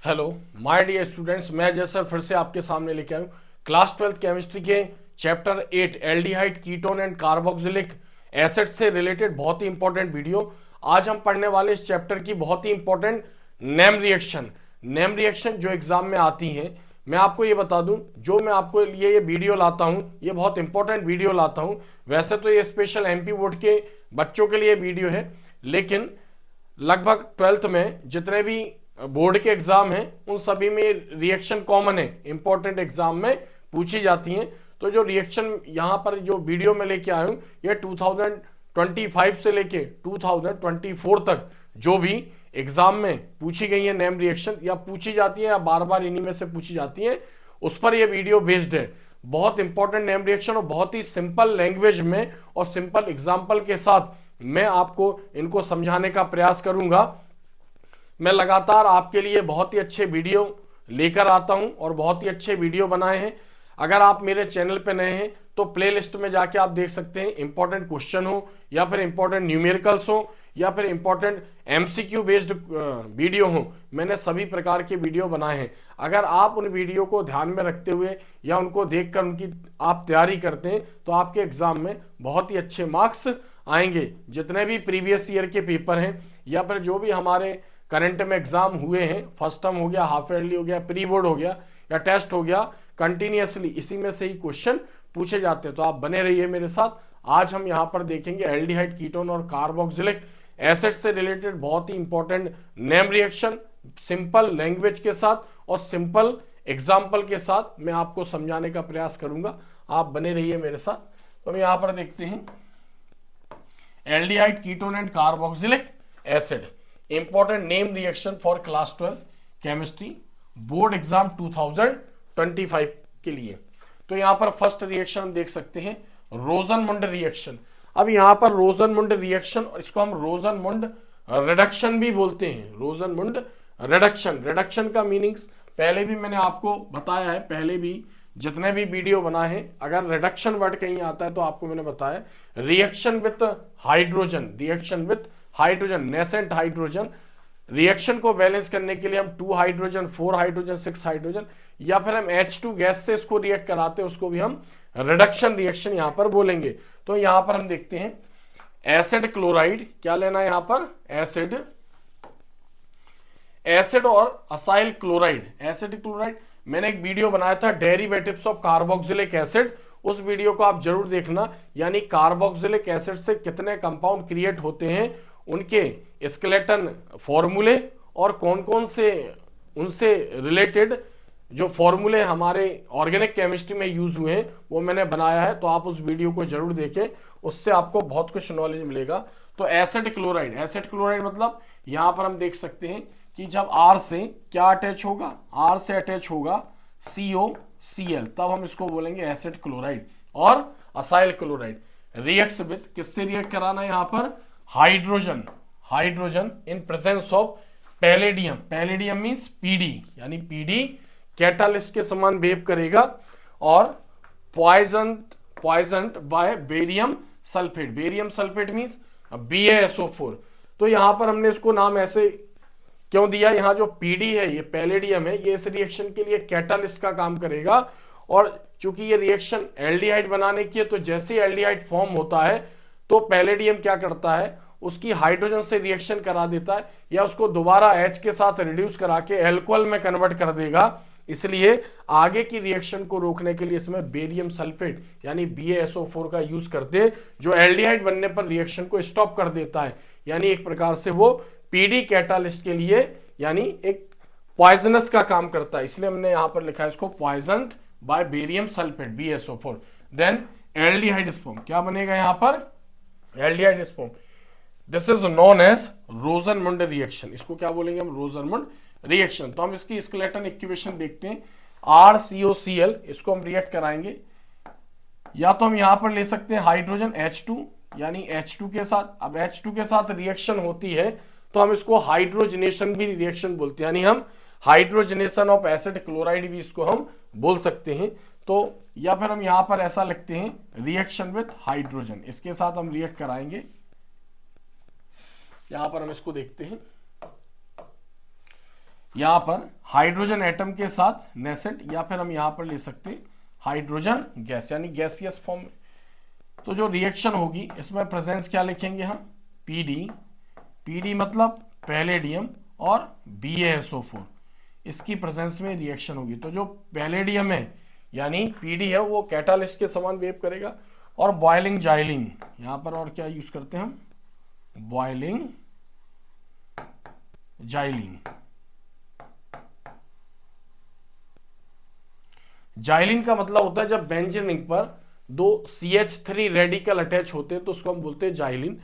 Hello my dear students, मैं Ajay sir फिर से आपके सामने लेके आया हूँ क्लास 12th केमिस्ट्री के chapter 8 aldehyde ketone and carboxylic acid से रिलेटेड बहुत ही इंपॉर्टेंट वीडियो। आज हम पढ़ने वाले इस चैप्टर की बहुत ही इंपॉर्टेंट नेम रिएक्शन जो एग्जाम में आती हैं। मैं आपको ये बता दूं, जो मैं आपको लिए ये वीडियो लाता हूं, ये बहुत इंपॉर्टेंट वीडियो लाता हूं। वैसे तो ये स्पेशल एमपी बोर्ड के बच्चों के लिए वीडियो है, लेकिन लगभग 12th में जितने भी बोर्ड के एग्जाम हैं उन सभी में रिएक्शन कॉमन है, इंपॉर्टेंट एग्जाम में पूछी जाती हैं। तो जो रिएक्शन यहाँ पर जो वीडियो में लेके आया हूँ, ये 2025 से लेके 2024 तक जो भी एग्जाम में पूछी गई है नेम रिएक्शन या पूछी जाती है या बार बार इन्हीं में से पूछी जाती है, उस पर यह वीडियो बेस्ड है। बहुत इंपॉर्टेंट नेम रिएक्शन और बहुत ही सिंपल लैंग्वेज में और सिंपल एग्जाम्पल के साथ मैं आपको इनको समझाने का प्रयास करूंगा। मैं लगातार आपके लिए बहुत ही अच्छे वीडियो लेकर आता हूं और बहुत ही अच्छे वीडियो बनाए हैं। अगर आप मेरे चैनल पे नए हैं तो प्लेलिस्ट में जाके आप देख सकते हैं, इंपॉर्टेंट क्वेश्चन हो या फिर इंपॉर्टेंट न्यूमेरिकल्स हो या फिर इंपॉर्टेंट एमसीक्यू बेस्ड वीडियो हो, मैंने सभी प्रकार के वीडियो बनाए हैं। अगर आप उन वीडियो को ध्यान में रखते हुए या उनको देखकर उनकी आप तैयारी करते हैं तो आपके एग्जाम में बहुत ही अच्छे मार्क्स आएंगे। जितने भी प्रीवियस ईयर के पेपर हैं या फिर जो भी हमारे करंट में एग्जाम हुए हैं, फर्स्ट टर्म हो गया, हाफ ईयरली हो गया, प्री बोर्ड हो गया या टेस्ट हो गया, कंटिन्यूअसली इसी में से ही क्वेश्चन पूछे जाते हैं। तो आप बने रहिए मेरे साथ। आज हम यहाँ पर देखेंगे एल्डिहाइड कीटोन और कार्बोक्सिलिक एसिड से रिलेटेड बहुत ही important name reaction, simple language के साथ और सिंपल एग्जाम्पल के साथ मैं आपको समझाने का प्रयास करूंगा। आप बने रहिए मेरे साथ। तो हम यहाँ पर देखते हैं aldehyde ketone and carboxylic acid, important name reaction for class 12 chemistry board exam 2025 के लिए। तो यहां पर फर्स्ट रिएक्शन हम देख सकते हैं, रोजनमुंड रिएक्शन। अब यहां पर रोजनमुंड रिएक्शन, इसको हम रोजनमुंड रिडक्शन भी बोलते हैं। रोजनमुंड रिडक्शन का मीनिंग्स पहले भी मैंने आपको बताया है, पहले भी जितने भी वीडियो बना है, अगर रिडक्शन वर्ड कहीं आता है तो आपको मैंने बताया reaction with hydrogen, nascent hydrogen. Reaction को बैलेंस करने के लिए हम 2 हाइड्रोजन, 4 हाइड्रोजन, 6 हाइड्रोजन या फिर हम H2 गैस से इसको रिएक्ट कराते हैं, उसको भी हम रिडक्शन रिएक्शन यहां पर बोलेंगे। तो यहां पर हम देखते हैं एसिड क्लोराइड, क्या लेना है यहां पर, एसिड और असाइल क्लोराइड। मैंने एक वीडियो बनाया था डेरिवेटिव्स ऑफ कार्बोक्सिलिक एसिड, उस वीडियो को आप जरूर देखना। यानी कार्बोक्सिलिक एसिड से कितने कंपाउंड क्रिएट होते हैं, उनके स्केलेटन फॉर्मूले और कौन कौन से उनसे रिलेटेड जो फॉर्मूले हमारे ऑर्गेनिक केमिस्ट्री में यूज हुए हैं वो मैंने बनाया है। तो आप उस वीडियो को जरूर देखें, उससे आपको बहुत कुछ नॉलेज मिलेगा। तो एसिड क्लोराइड मतलब यहां पर हम देख सकते हैं कि जब R से क्या अटैच होगा, R से अटैच होगा COCl, तब हम इसको बोलेंगे एसिड क्लोराइड। और असाइल क्लोराइड रिएक्ट्स विथ, किससे रिएक्ट कराना है यहां पर, hydrogen in presence of palladium means PD, यानी पीडी कैटालिस्ट के समान बिहेव करेगा। और poison by barium sulphate means BaSO4। तो यहां पर हमने इसको नाम ऐसे क्यों दिया, यहां जो पीडी है, ये पैलेडियम है, ये इस रिएक्शन के लिए कैटालिस्ट का काम करेगा। और चूंकि ये रिएक्शन एल्डिहाइड बनाने की है, तो जैसे एल्डिहाइड फॉर्म होता है तो पैलेडियम क्या करता है, उसकी हाइड्रोजन से रिएक्शन करा देता है या उसको दोबारा H के साथ रिड्यूस करा के एल्कोहल में कन्वर्ट कर देगा। इसलिए आगे की रिएक्शन को रोकने के लिए इसमें बेरियम सल्फेट यानी BaSO4 का यूज करते हैं, जो एल्डिहाइड बनने पर रिएक्शन को स्टॉप कर देता है। यानी एक प्रकार से वो पीडी कैटालिस्ट के लिए यानी एक पॉइजनस का काम करता है, इसलिए हमने यहां पर लिखा है इसको poison by barium sulphate BaSO4। Then aldehyde स्पूम, क्या बनेगा यहां पर, एल्डिहाइड स्पूम। This is known as Rosenmund reaction, इसको क्या बोलेंगे हम, रोजनमुंड रिएक्शन। तो हम इसकी स्केलेटन इक्वेशन देखते हैं, RCOCl, इसको हम रिएक्ट कराएंगे। या तो हम यहां पर ले सकते हैं हाइड्रोजन H2, यानी H2 के साथ, अब H2 के साथ रिएक्शन होती है तो हम इसको हाइड्रोजनेशन भी रिएक्शन बोलते हैं, यानी हम हाइड्रोजनेशन ऑफ एसिड क्लोराइड भी इसको हम बोल सकते हैं। तो या फिर हम यहां पर ऐसा लिखते हैं रिएक्शन विथ हाइड्रोजन, इसके साथ हम रिएक्ट कराएंगे। यहां पर हम इसको देखते हैं, यहां पर हाइड्रोजन एटम के साथ नेसेंट, या फिर हम यहां पर ले सकते हैं हाइड्रोजन गैस, यानी गैसियस फॉर्म में। तो जो रिएक्शन होगी इसमें प्रेजेंस क्या लिखेंगे हम, पीडी, पीडी मतलब पैलेडियम और BaSO4, इसकी प्रेजेंस में रिएक्शन होगी। तो जो पैलेडियम है यानी पीडी है वो कैटालिस्ट के समान बिहेव करेगा, और बॉइलिंग जाइलिन, यहां पर और क्या यूज करते हैं हम, बॉइलिंग जाइलिन। जाइलिन का मतलब होता है जब बेंजीन रिंग पर दो CH3 रेडिकल अटैच होते हैं तो उसको हम बोलते हैं जाइलिन।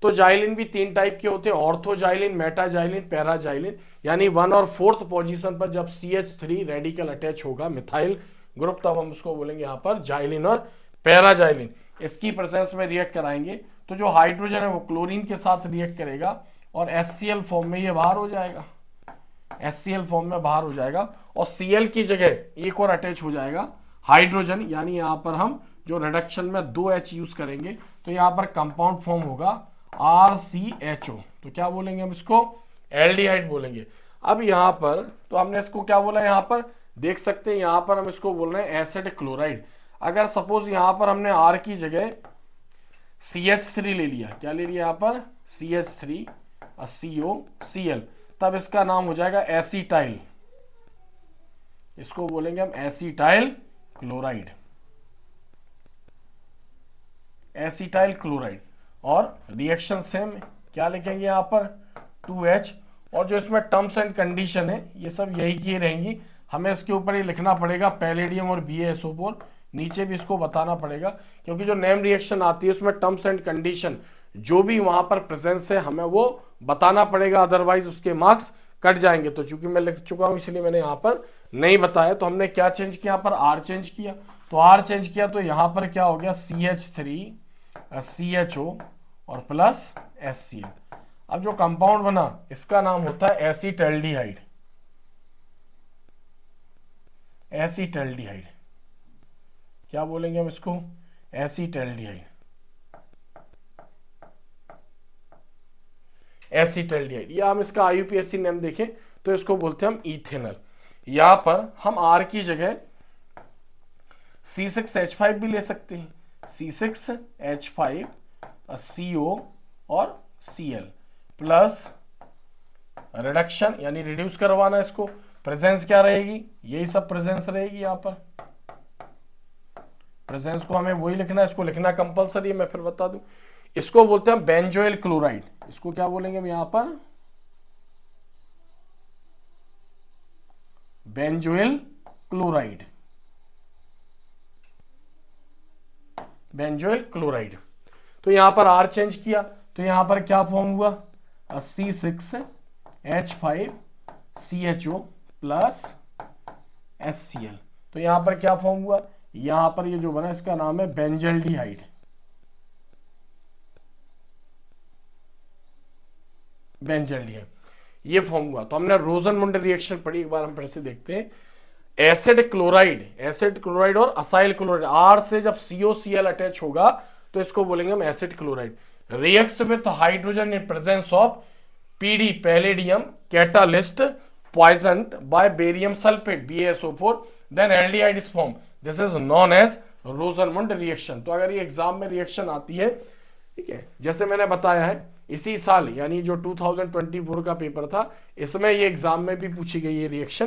तो जाइलिन भी 3 टाइप के होते हैं, ऑर्थोजाइलिन, मेटाजाइलिन, पैराजाइलिन, यानी 1 और 4th पोजीशन पर जब CH3 रेडिकल अटैच होगा मिथाइल ग्रुप, तब हम उसको बोलेंगे यहाँ पर जाइलिन और पैराजाइलिन। इसकी प्रेजेंस में रिएक्ट कराएंगे तो जो हाइड्रोजन है वो क्लोरीन के साथ रिएक्ट करेगा और HCl फॉर्म में ये बाहर हो जाएगा, HCl फॉर्म में बाहर हो जाएगा, और Cl की जगह एक और अटैच हो जाएगा हाइड्रोजन, यानी यहां पर हम जो रिडक्शन में 2H यूज करेंगे तो यहां पर कंपाउंड फॉर्म होगा RCHO। तो क्या बोलेंगे हम इसको, एल्डिहाइड बोलेंगे। अब यहां पर तो हमने इसको क्या बोला, यहां पर देख सकते हैं यहां पर हम इसको बोल रहे हैं एसिड क्लोराइड। अगर सपोज यहां पर हमने R की जगह CH3 ले लिया, क्या ले लिया यहां पर CH3 COCl, तब इसका नाम हो जाएगा एसीटाइल, इसको बोलेंगे हम एसीटाइल क्लोराइड, एसीटाइल क्लोराइड। और रिएक्शन सेम, क्या लिखेंगे यहां पर 2H, और जो इसमें टर्म्स एंड कंडीशन है ये सब यही की रहेंगी, हमें इसके ऊपर ये लिखना पड़ेगा पैलेडियम और BaSO4, नीचे भी इसको बताना पड़ेगा, क्योंकि जो नेम रिएक्शन आती है उसमें टर्म्स एंड कंडीशन जो भी वहां पर प्रेजेंस है हमें वो बताना पड़ेगा, अदरवाइज उसके मार्क्स कट जाएंगे। तो चूंकि मैं लिख चुका हूं इसलिए मैंने यहां पर नहीं बताया। तो हमने क्या चेंज किया, यहाँ पर R चेंज किया, तो R चेंज किया तो यहां पर क्या हो गया CH3 CHO और प्लस HCl। अब जो कंपाउंड बना इसका नाम होता है एसीटल्डिहाइड, एसीटल्डिहाइड, क्या बोलेंगे हम इसको, एसीटल्डिहाइड, एसीटल्डिहाइड, या हम इसका IUPAC नेम देखें तो इसको बोलते हैं हम इथेनॉल। यहां पर हम R की जगह C6H5 भी ले सकते हैं, C6H5 CO और Cl प्लस रिडक्शन यानी रिड्यूस करवाना, इसको प्रेजेंस क्या रहेगी, यही सब प्रेजेंस रहेगी। यहां पर प्रेजेंस को हमें वही लिखना है, इसको लिखना कंपलसरी है, मैं फिर बता दूं। इसको बोलते हैं बेंजोइल क्लोराइड, इसको क्या बोलेंगे हम यहां पर, बेंजोइल क्लोराइड, बेंजोइल क्लोराइड। तो यहां पर R चेंज किया तो यहां पर क्या फॉर्म हुआ, C6H5 CHO प्लस HCl। तो यहां पर क्या फॉर्म हुआ, यहां पर ये जो बना इसका नाम है बेंजल्डिहाइड, बेंजल्डिहाइड, ये फॉर्म हुआ। तो हमने रोजनमुंड रिएक्शन पढ़ी, एक बार हम फिर से देखते हैं। एसिड क्लोराइड, एसिड क्लोराइड और असाइल क्लोराइड, R से जब COCl अटैच होगा तो इसको बोलेंगे हम acid chloride. Reacts with hydrogen in presence of PD palladium catalyst poisoned by barium sulphate BaSO4, then aldehyde is form, this is known as Rosenmund reaction. तो अगर ये एग्जाम में रिएक्शन आती है, ठीक है, जैसे मैंने बताया है इसी साल यानी जो 2024 का पेपर था इसमें ये एग्जाम में भी पूछी गई है रिएक्शन।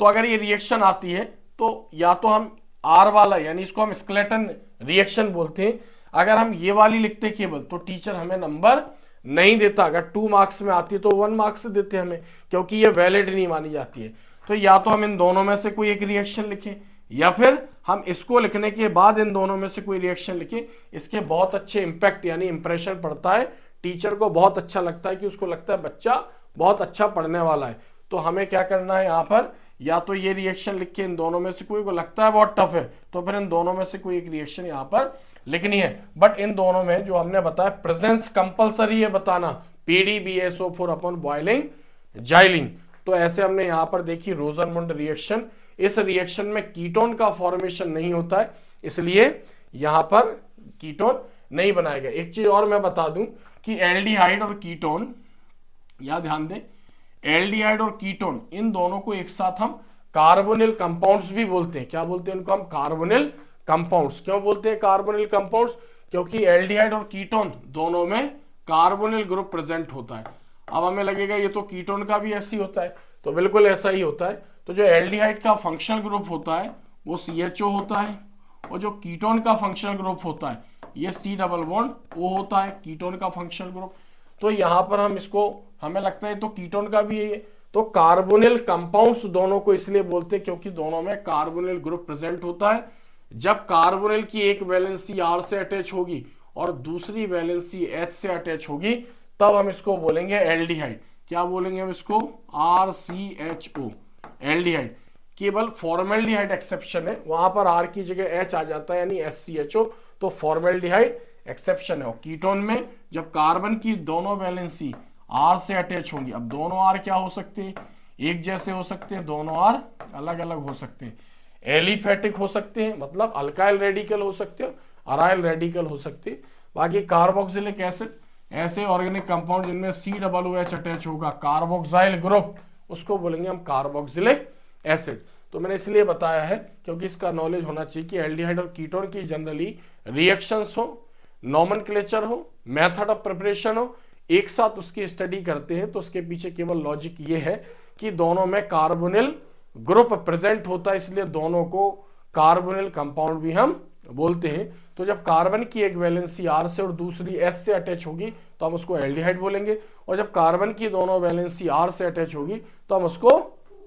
तो अगर ये रिएक्शन आती है तो या तो हम R वाला यानी इसको हम स्केलेटन रिएक्शन बोलते हैं, अगर हम ये वाली लिखते केवल तो टीचर हमें नंबर नहीं देता। अगर 2 मार्क्स में आती है तो 1 मार्क्स देते हमें, क्योंकि ये वैलिड नहीं मानी जाती है। तो या तो हम इन दोनों में से कोई एक रिएक्शन लिखें या फिर हम इसको लिखने के बाद इन दोनों में से कोई रिएक्शन लिखें। इसके बहुत अच्छे इंपैक्ट यानी इंप्रेशन पड़ता है, टीचर को बहुत अच्छा लगता है कि उसको लगता है बच्चा बहुत अच्छा पढ़ने वाला है। तो हमें क्या करना है, यहाँ पर या तो ये रिएक्शन लिख के इन दोनों में से कोई को लगता है बहुत टफ है तो फिर इन दोनों में से कोई एक रिएक्शन यहाँ पर लिखनी है। बट इन दोनों में जो हमने बताया प्रेजेंस कंपलसरी है बताना, PDBaSO4 अपॉन बॉइलिंग जाइलिन। तो ऐसे हमने यहाँ पर देखी रोजनमुंड रिएक्शन। इस रिएक्शन में कीटोन का फॉर्मेशन नहीं होता है, इसलिए यहां पर कीटोन नहीं बनाएगा। एक चीज और मैं बता दूं कि एल्डिहाइड और कीटोन, या ध्यान दें, एल्डिहाइड और कीटोन इन दोनों को एक साथ हम कार्बोनिल कंपाउंड्स भी बोलते हैं। क्या बोलते हैं इनको हम? Carbonyl compounds. क्यों बोलते हैं कार्बोनिल कंपाउंड्स? क्योंकि एल्डिहाइड और कीटोन दोनों में कार्बोनिल ग्रुप प्रेजेंट होता है। अब हमें लगेगा ये तो कीटोन का भी ऐसी होता है, तो बिल्कुल ऐसा ही होता है। तो जो एल्डिहाइड का फंक्शनल ग्रुप होता है वो CHO होता है, और जो कीटोन का फंक्शनल ग्रुप होता है ये C डबल बॉन्ड O होता है, कीटोन का फंक्शनल ग्रुप। तो यहाँ पर हम इसको, हमें लगता है तो कीटोन का भी है। तो कार्बोनिल कंपाउंड्स दोनों को इसलिए बोलते हैं क्योंकि दोनों में कार्बोनिल ग्रुप प्रेजेंट होता है। जब कार्बोनिल की एक वैलेंसी R से अटैच होगी और दूसरी वैलेंसी H से अटैच होगी, तब हम इसको बोलेंगे एल्डिहाइड। क्या बोलेंगे हम इसको? RCHO, aldehyde. केवल फॉर्मेल्डिहाइड एक्सेप्शन है, वहां पर R की जगह H आ जाता है यानी SCHO, तो फॉर्मेल्डिहाइड एक्सेप्शन है। और कीटोन में जब कार्बन की दोनों वैलेंसी R से अटैच होंगी, अब दोनों R क्या हो सकते हैं? एक जैसे हो सकते हैं, दोनों R अलग अलग हो सकते हैं। एलिफेटिक हो सकते हैं, मतलब अल्काइल रेडिकल हो सकते हैं, अराइल रेडिकल हो सकते हैं। बाकी कार्बोक्सिलिक एसिड ऐसे ऑर्गेनिक कंपाउंड जिनमें COOH अटैच होगा, कार्बोक्साइल ग्रुप, उसको बोलेंगे हम कार्बोक्सिलिक एसिड। तो मैंने इसलिए बताया है क्योंकि इसका नॉलेज होना चाहिए कि एल्डिहाइड और कीटोन की जनरली रिएक्शंस हो, नॉमेनक्लेचर हो, मेथड ऑफ प्रिपरेशन हो, एक साथ उसकी स्टडी करते हैं। तो उसके पीछे केवल लॉजिक ये है कि दोनों में कार्बोनिल ग्रुप प्रेजेंट होता है, इसलिए दोनों को कार्बोनिल कंपाउंड भी हम बोलते हैं। तो जब कार्बन की एक वैलेंसी R से और दूसरी S से अटैच होगी तो हम उसको एल्डिहाइड बोलेंगे, और जब कार्बन की दोनों वैलेंसी R से अटैच होगी तो हम उसको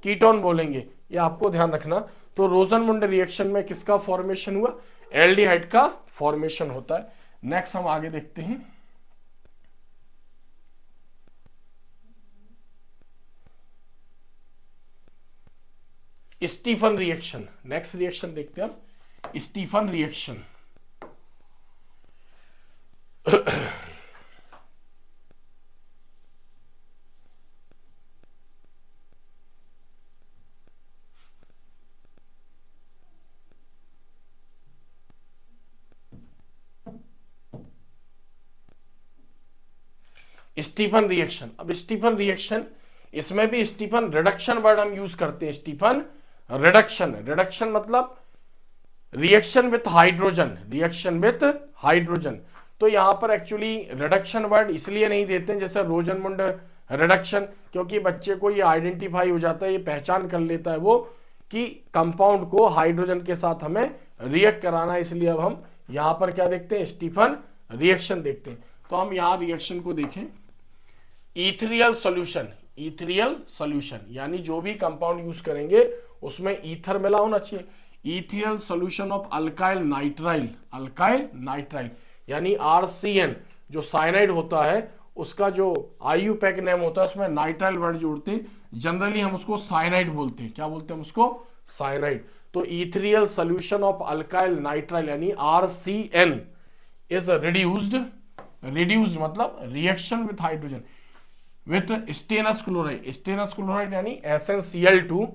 कीटोन बोलेंगे। ये आपको ध्यान रखना। तो रोजनमुंड रिएक्शन में किसका फॉर्मेशन हुआ? एल्डिहाइड का फॉर्मेशन होता है। नेक्स्ट हम आगे देखते हैं। स्टीफन रिएक्शन, नेक्स्ट रिएक्शन देखते हैं हम, स्टीफन रिएक्शन। स्टीफन रिएक्शन, अब स्टीफन रिएक्शन, इसमें भी स्टीफन रिडक्शन वर्ड हम यूज करते हैं। स्टीफन रिडक्शन, रिडक्शन मतलब reaction with hydrogen, reaction with hydrogen. तो यहां पर एक्चुअली रिडक्शन वर्ड इसलिए नहीं देते हैं जैसे रोजनमुंड रिडक्शन, क्योंकि बच्चे को ये आइडेंटिफाई हो जाता है, ये पहचान कर लेता है वो कि कंपाउंड को हाइड्रोजन के साथ हमें रिएक्ट कराना है। इसलिए अब हम यहां पर क्या देखते हैं? स्टीफन रिएक्शन देखते हैं। तो हम यहां रिएक्शन को देखें, ईथरियल सॉल्यूशन, ईथरियल सॉल्यूशन यानी जो भी कंपाउंड यूज करेंगे उसमें ईथर मिला होना चाहिए। Ethereal solution of alkyl nitrile, alkyl nitrile यानी RCN, जो साइनाइड होता है उसका जो IUPAC नेम होता है उसमें नाइट्राइल वर्ड जोड़ते हैं, जनरली हम उसको साइनाइड बोलते हैं। क्या बोलते हैं हम उसको? साइनाइड। तो ईथरियल सॉल्यूशन ऑफ अल्काइल नाइट्राइल यानी RCN इज रिड्यूस्ड, रिड्यूस्ड मतलब reaction with hydrogen with stannous chloride, stannous chloride यानी SnCl2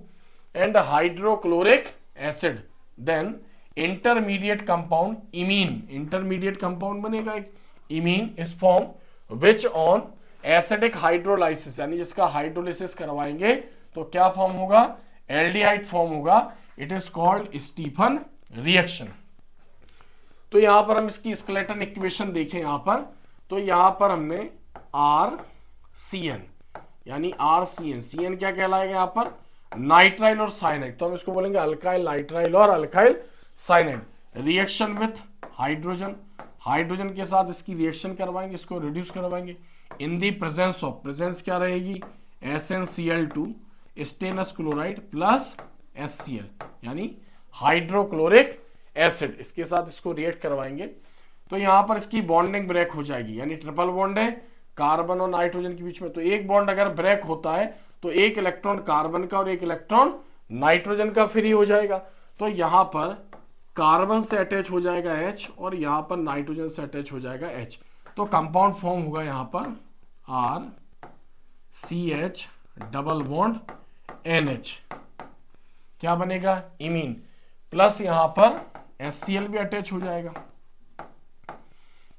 and hydrochloric acid, then intermediate compound imine, intermediate compound बनेगा एक imine is formed which on acidic hydrolysis यानी जिसका hydrolysis करवाएंगे तो क्या फॉर्म होगा? एल्डिहाइड फॉर्म होगा। It is called Stephen reaction. तो यहां पर हम इसकी स्केलेटन इक्वेशन देखें यहां पर, तो यहां पर हमने RCN यानी RCN, CN क्या कहलाएगा यहाँ पर? नाइट्राइल और साइनाइड, तो हम इसको बोलेंगे अल्काइल नाइट्राइल और alkyl cyanide. Reaction with hydrogen, hydrogen के साथ इसकी रिएक्शन करवाएंगे, इसको रिड्यूस करवाएंगे इन दी प्रेजेंस ऑफ, प्रेजेंस क्या रहेगी? SnCl2 stannous chloride plus HCl यानी हाइड्रोक्लोरिक एसिड, इसके साथ इसको रिएक्ट करवाएंगे। तो यहां पर इसकी बॉन्डिंग ब्रेक हो जाएगी, यानी ट्रिपल बॉन्ड है कार्बन और नाइट्रोजन के बीच में, तो एक बॉन्ड अगर ब्रेक होता है तो एक इलेक्ट्रॉन कार्बन का और एक इलेक्ट्रॉन नाइट्रोजन का फ्री हो जाएगा। तो यहां पर कार्बन से अटैच हो जाएगा H और यहां पर नाइट्रोजन से अटैच हो जाएगा H, तो कंपाउंड फॉर्म होगा यहां पर RCH डबल बॉन्ड NH, क्या बनेगा? इमीन, प्लस यहां पर HCl भी अटैच हो जाएगा,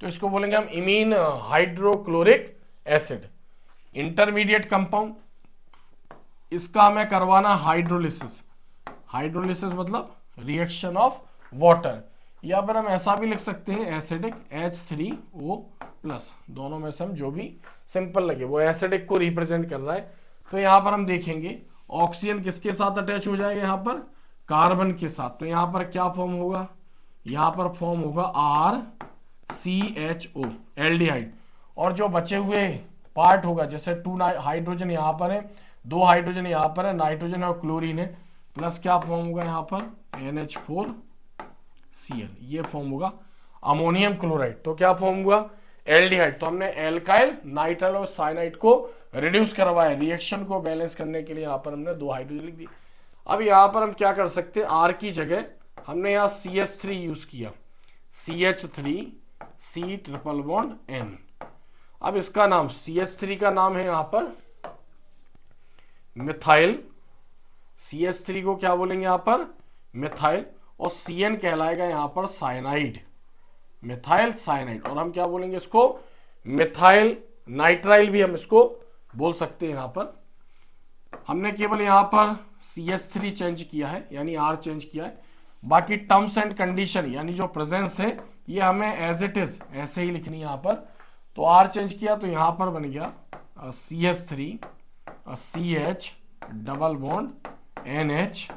तो इसको बोलेंगे हम imine hydrochloric acid. Intermediate compound इसका हमें करवाना हाइड्रोलिसिस। हाइड्रोलिसिस मतलब रिएक्शन ऑफ वाटर, या फिर हम ऐसा भी लिख सकते हैं एसिडिक H3O प्लस, दोनों में से हम जो भी सिंपल लगे, वो एसिडिक को रिप्रेजेंट कर रहा है। तो यहां पर हम देखेंगे ऑक्सीजन किसके साथ अटैच हो जाएगा, यहां पर कार्बन के साथ। तो यहां पर क्या फॉर्म होगा, यहां पर फॉर्म होगा RCHO एल्डिहाइड, और जो बचे हुए पार्ट होगा, जैसे 2 हाइड्रोजन यहां पर है, 2 हाइड्रोजन यहां पर है, नाइट्रोजन और क्लोरीन है, प्लस क्या फॉर्म होगा यहां पर NH4Cl, ये फॉर्म होगा अमोनियम क्लोराइड। तो क्या फॉर्म हुआ, एल्डिहाइड। तो हमने एल्काइल, नाइट्राइल और साइनाइड को रिड्यूस करवाया, रिएक्शन को बैलेंस करने के लिए यहां पर हमने 2 हाइड्रोजन लिख दी। अब यहां पर हम क्या कर सकते हैं, R की जगह हमने यहां CH3 यूज किया, CH3C ट्रिपल बॉन्ड N। अब इसका नाम CH3 का नाम है यहां पर मिथाइल, CH3 को क्या बोलेंगे यहां पर मिथाइल, और CN कहलाएगा यहां पर साइनाइड, मिथाइल साइनाइड। और हम क्या बोलेंगे इसको, मिथाइल नाइट्राइल भी हम इसको बोल सकते हैं। यहां पर हमने केवल यहां पर CH3 चेंज किया है, यानी R चेंज किया है, बाकी टर्म्स एंड कंडीशन यानी जो प्रेजेंस है ये हमें एज इट इज ऐसे ही लिखनी है यहां पर। तो R चेंज किया तो यहां पर बन गया CH3 CH double bond NH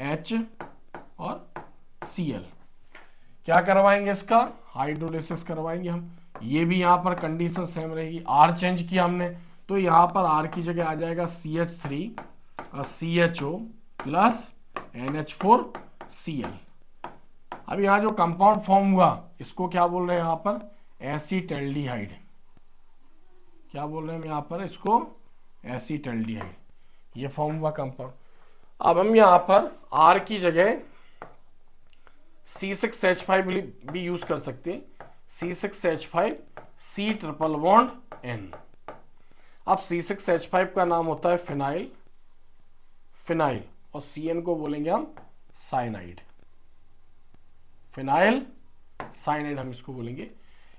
H और Cl। क्या करवाएंगे, इसका हाइड्रोलिसिस करवाएंगे हम। ये भी यहां पर कंडीशन सेम रहेगी, R चेंज किया हमने, तो यहां पर R की जगह आ जाएगा CH3 CHO प्लस NH4Cl। अब यहां जो कंपाउंड फॉर्म हुआ इसको क्या बोल रहे हैं यहां पर, एसीटल्डिहाइड। क्या बोल रहे हैं यहां पर इसको, एसीटल्डिहाइड, ये फॉर्म हुआ कंपाउंड। अब हम यहां पर R की जगह C6H5 भी यूज कर सकते हैं, C6H5 C triple bond N। अब C6H5 का नाम होता है फिनाइल, फिनाइल, और Cn को बोलेंगे हम साइनाइड, फिनाइल साइनाइड हम इसको बोलेंगे।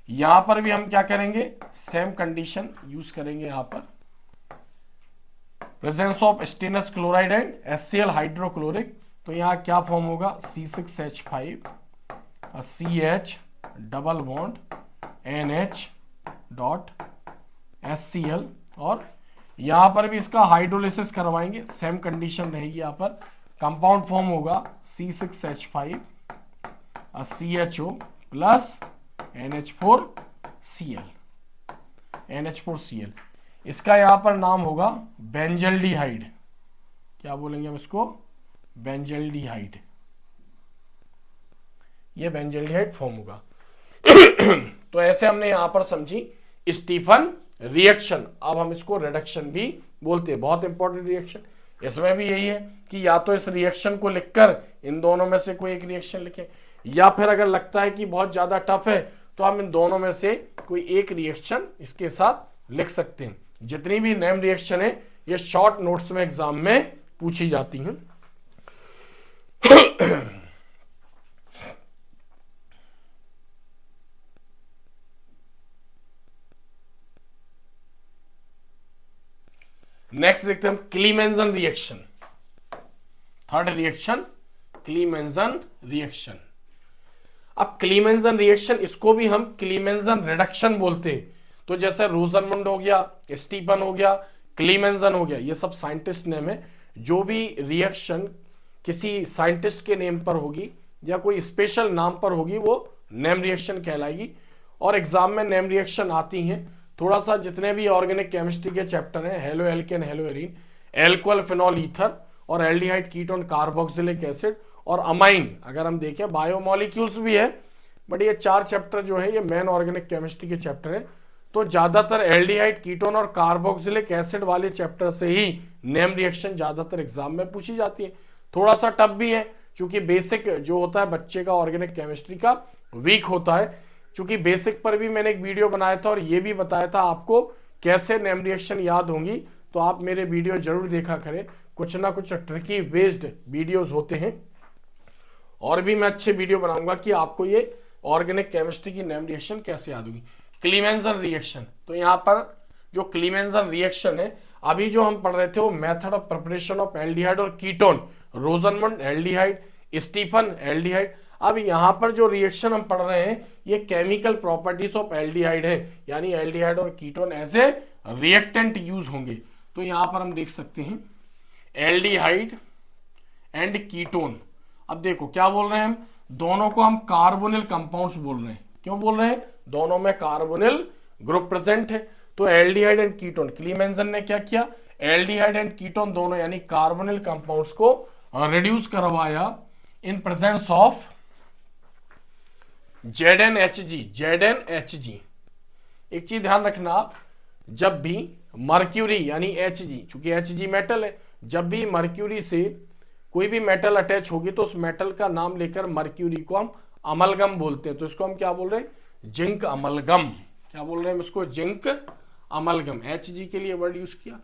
यहां पर भी हम क्या करेंगे, सेम कंडीशन यूज करेंगे। यहां पर presence of stannous chloride and HCl hydrochloric, तो यहां क्या फॉर्म होगा, C6H5 CH double bond NH dot HCl, और यहां पर भी इसका हाइड्रोलिसिस करवाएंगे, सेम कंडीशन रहेगी। यहां पर कंपाउंड फॉर्म होगा C6H5 CHO प्लस NH4Cl, इसका यहां पर नाम होगा बेंजल्डिहाइड। क्या बोलेंगे हम इसको, बेंजल्डिहाइड, ये बेंजल्डिहाइड फॉर्म होगा। तो ऐसे हमने यहां पर समझी स्टीफन रिएक्शन। अब हम इसको रिडक्शन भी बोलते हैं, बहुत इंपॉर्टेंट रिएक्शन। इसमें भी यही है कि या तो इस रिएक्शन को लिखकर इन दोनों में से कोई एक रिएक्शन लिखें, या फिर अगर लगता है कि बहुत ज्यादा टफ है तो हम इन दोनों में से कोई एक रिएक्शन इसके साथ लिख सकते हैं। जितनी भी नेम रिएक्शन है ये शॉर्ट नोट्स में एग्जाम में पूछी जाती हैं। नेक्स्ट देखते हैं हम क्लीमेंजन रिएक्शन, थर्ड रिएक्शन क्लीमेंजन रिएक्शन। अब क्लीमेंजन रिएक्शन, इसको भी हम क्लीमेंजन रिडक्शन बोलते हैं। तो जैसे रोजनमुंड हो गया, स्टीफन हो गया, क्लीमेंजन हो गया, ये सब साइंटिस्ट नेम है। जो भी रिएक्शन किसी साइंटिस्ट के नेम पर होगी या कोई स्पेशल नाम पर होगी वो नेम रिएक्शन कहलाएगी। और एग्जाम में नेम रिएक्शन आती हैं थोड़ा सा, जितने भी ऑर्गेनिक केमिस्ट्री के चैप्टर हैं, halo alkane, hello arene, alcohol phenol ether, और एल्डिहाइड कीटोन कार्बोक्सिलिक एसिड, और अमाइन। अगर हम देखें बायोमोलिक्यूल्स भी है, बट ये 4 चैप्टर जो है ये मेन ऑर्गेनिक केमिस्ट्री के चैप्टर है। तो ज्यादातर एल्डिहाइड कीटोन और कार्बोक्सिलिक एसिड वाले चैप्टर से ही नेम रिएक्शन ज्यादातर एग्जाम में पूछी जाती है। थोड़ा सा टफ भी है क्योंकि बेसिक जो होता है बच्चे का ऑर्गेनिक केमिस्ट्री का वीक होता है। चूंकि बेसिक पर भी मैंने एक वीडियो बनाया था और ये भी बताया था आपको कैसे नेम रिएक्शन याद होंगी, तो आप मेरे वीडियो जरूर देखा करें। कुछ ना कुछ ट्रिकी बेस्ड वीडियोस होते हैं, और भी मैं अच्छे वीडियो बनाऊंगा कि आपको ये ऑर्गेनिक केमिस्ट्री की नेम रिएक्शन कैसे याद होगी। क्लीमेंजन रिएक्शन, तो यहाँ पर जो क्लीमेंजन रिएक्शन है, अभी जो हम पढ़ रहे थे वो method of preparation of aldehyde और ketone, Rosenmund aldehyde, Stephen aldehyde. अब यहाँ पर जो रिएक्शन हम पढ़ रहे हैं ये केमिकल प्रॉपर्टीज ऑफ एल्डिहाइड है, यानी एल्डिहाइड और ketone as a reactant use होंगे। तो यहाँ पर हम देख सकते हैं एल्डिहाइड एंड कीटोन। अब देखो क्या बोल रहे हैं हम, दोनों को हम कार्बोनिल कंपाउंड्स बोल रहे हैं। क्यों बोल रहे हैं, दोनों में कार्बोनिल ग्रुप प्रेजेंट है। तो एल्डिहाइड एंड कीटोन, क्लीमेंसन ने क्या किया, एल्डिहाइड एंड कीटोन दोनों यानी कार्बोनिल कंपाउंड्स को रिड्यूस करवाया इन प्रेजेंस ऑफ ZnHg। ZnHg, एक चीज ध्यान रखना, जब भी मर्क्यूरी यानी Hg, चूंकि Hg मेटल है, जब भी मर्क्यूरी से कोई भी मेटल अटैच होगी तो उस मेटल का नाम लेकर मर्क्यूरी को हम अमलगम बोलते हैं। तो इसको हम क्या बोल रहे हैं, जिंक अमलगम। क्या बोल रहे हैं इसको, जिंक अमलगम। Hg के लिए वर्ड यूज किया।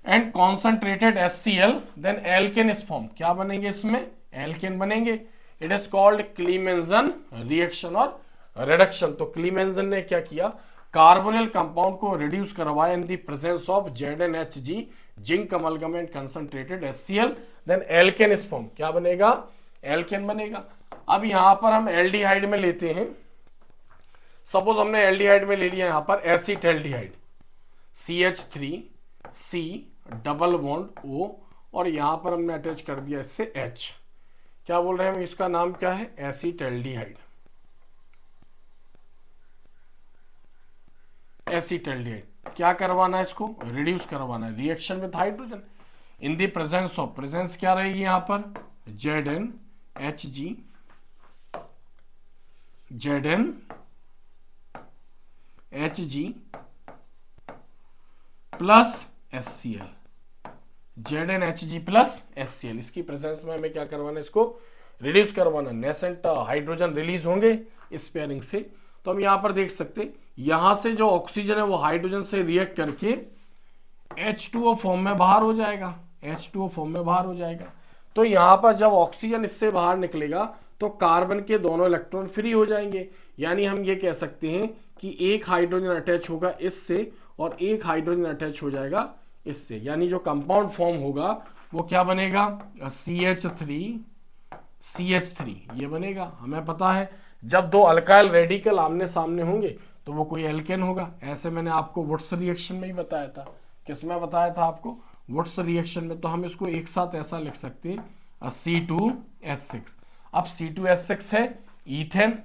And concentrated HCl then alkane is form. क्या बनेंगे इसमें, एल्केन बनेंगे। It is called Clemmensen reaction और रिडक्शन। तो क्लीमेंसन ने क्या किया, कार्बोनिल कंपाउंड को रिड्यूस करवाया in the presence of ZnHg, zinc amalgam and concentrated HCl, then alkane is form. क्या बनेगा, एल्केन बनेगा। अब यहां पर हम एल्डिहाइड में लेते हैं, सपोज हमने एल्डिहाइड में ले लिया यहां पर acetaldehyde, CH3C double bond O, और यहां पर हमने अटैच कर दिया इससे H। क्या बोल रहे हैं हम, इसका नाम क्या है, एसिटल्डिहाइड। एसिटल्डिहाइड क्या करवाना है, इसको रिड्यूस करवाना है, reaction with hydrogen in the presence of, presence क्या रहेगी यहां पर, ZnHg, ZnHg plus HCl, ZnHg plus HCl। इसकी प्रेजेंस में हमें क्या करवाना है, इसको रिड्यूस करवाना। नेसेंट हाइड्रोजन रिलीज होंगे इस पेयरिंग से। तो हम यहां पर देख सकते हैं, यहां से जो ऑक्सीजन है वो हाइड्रोजन से रिएक्ट करके H2O फॉर्म में बाहर हो जाएगा, H2O फॉर्म में बाहर हो जाएगा। तो यहां पर जब ऑक्सीजन इससे बाहर निकलेगा तो कार्बन के दोनों इलेक्ट्रॉन फ्री हो जाएंगे, यानी हम ये कह सकते हैं कि एक हाइड्रोजन अटैच होगा इससे और एक हाइड्रोजन अटैच हो जाएगा इससे, यानी जो कंपाउंड फॉर्म होगा वो क्या बनेगा, CH3 ये बनेगा। हमें पता है जब दो अल्काइल रेडिकल आमने सामने होंगे तो वो कोई एल्केन होगा। ऐसे मैंने आपको वुड्स रिएक्शन में ही बताया था। किसमें बताया था आपको, वुड्स रिएक्शन में। तो हम इसको एक साथ ऐसा लिख सकते हैं, C2H6। अब C2H6 है ईथेन,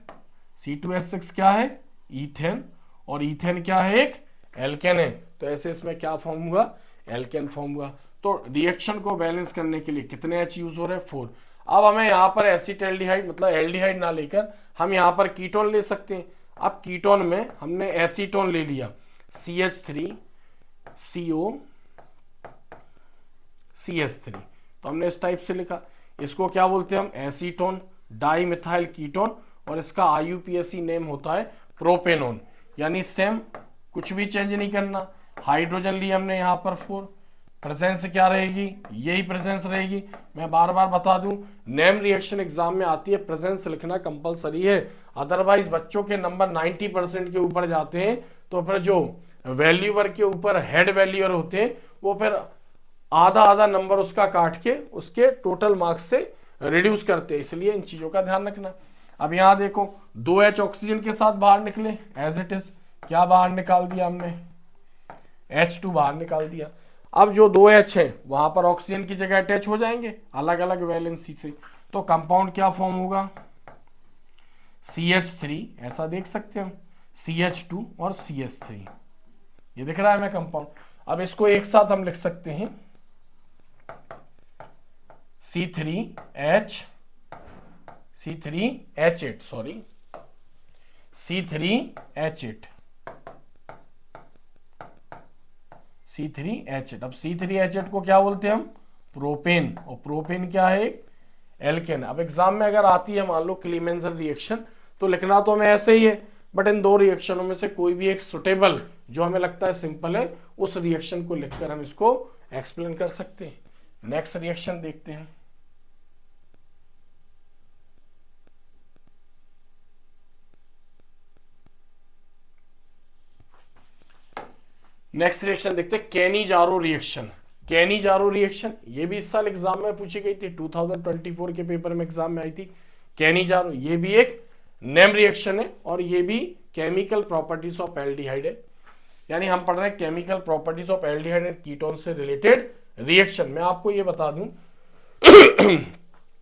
C2H6 क्या है, ईथेन, और ईथेन क्या है, एक एल्केन है। तो ऐसे इसमें क्या फॉर्म हुआ, एल्केन फॉर्म हुआ। तो रिएक्शन को बैलेंस करने के लिए कितने H यूज हो रहे हैं, 4। अब हमें यहाँ पर एसिटल्डिहाइड मतलब एल्डिहाइड ना लेकर हम यहाँ पर कीटोन ले सकते हैं। अब कीटोन में हमने एसीटोन ले लिया, CH3CO CH3, तो हमने इस टाइप से लिखा। इसको क्या बोलते हैं हम, एसीटोन डाई मिथाइल कीटोन, और इसका IUPAC नेम होता है प्रोपेनोन। यानी सेम, कुछ भी चेंज नहीं करना। हाइड्रोजन ली हमने यहाँ पर 4, प्रेजेंस क्या रहेगी, यही प्रेजेंस रहेगी। मैं बार बार बता दूं, नेम रिएक्शन एग्जाम में आती है, प्रेजेंस लिखना कंपलसरी है, अदरवाइज बच्चों के नंबर 90% के ऊपर जाते हैं। तो फिर जो वैल्यूअर के ऊपर हेड वैल्यूअर होते हैं वो फिर आधा आधा नंबर उसका काट के उसके टोटल मार्क्स से रिड्यूस करते हैं, इसलिए इन चीजों का ध्यान रखना। अब यहां देखो 2H ऑक्सीजन के साथ बाहर निकले एज इट इज, क्या बाहर निकाल दिया हमने, H2 बाहर निकाल दिया। अब जो 2H है वहां पर ऑक्सीजन की जगह अटैच हो जाएंगे अलग अलग वैलेंसी से, तो कंपाउंड क्या फॉर्म होगा, CH3, ऐसा देख सकते हैं हम, CH2 और CH3, ये दिख रहा है हमें कंपाउंड। अब इसको एक साथ हम लिख सकते हैं, C3H8, सॉरी, C3H8। अब C3H8 को क्या बोलते हैं हम, प्रोपेन, और प्रोपेन क्या है, एल्केन। अब एग्जाम में अगर आती है मान लो क्लीमेंसन रिएक्शन, तो लिखना तो हमें ऐसे ही है, बट इन दो रिएक्शनों में से कोई भी एक सुटेबल जो हमें लगता है सिंपल है, उस रिएक्शन को लिखकर हम इसको एक्सप्लेन कर सकते हैं। नेक्स्ट रिएक्शन देखते हैं। नेक्स्ट रिएक्शन देखते हैं, कैनिजारो रिएक्शन। कैनिजारो रिएक्शन ये भी इस साल एग्जाम में पूछी गई थी, 2024 के पेपर में एग्जाम में आई थी। कैनिजारो ये भी एक नेम रिएक्शन है और ये भी केमिकल प्रॉपर्टीज ऑफ एल्डिहाइड है, यानी हम पढ़ रहे हैं chemical properties of aldehyde and ketone से रिलेटेड रिएक्शन। मैं आपको ये बता दूं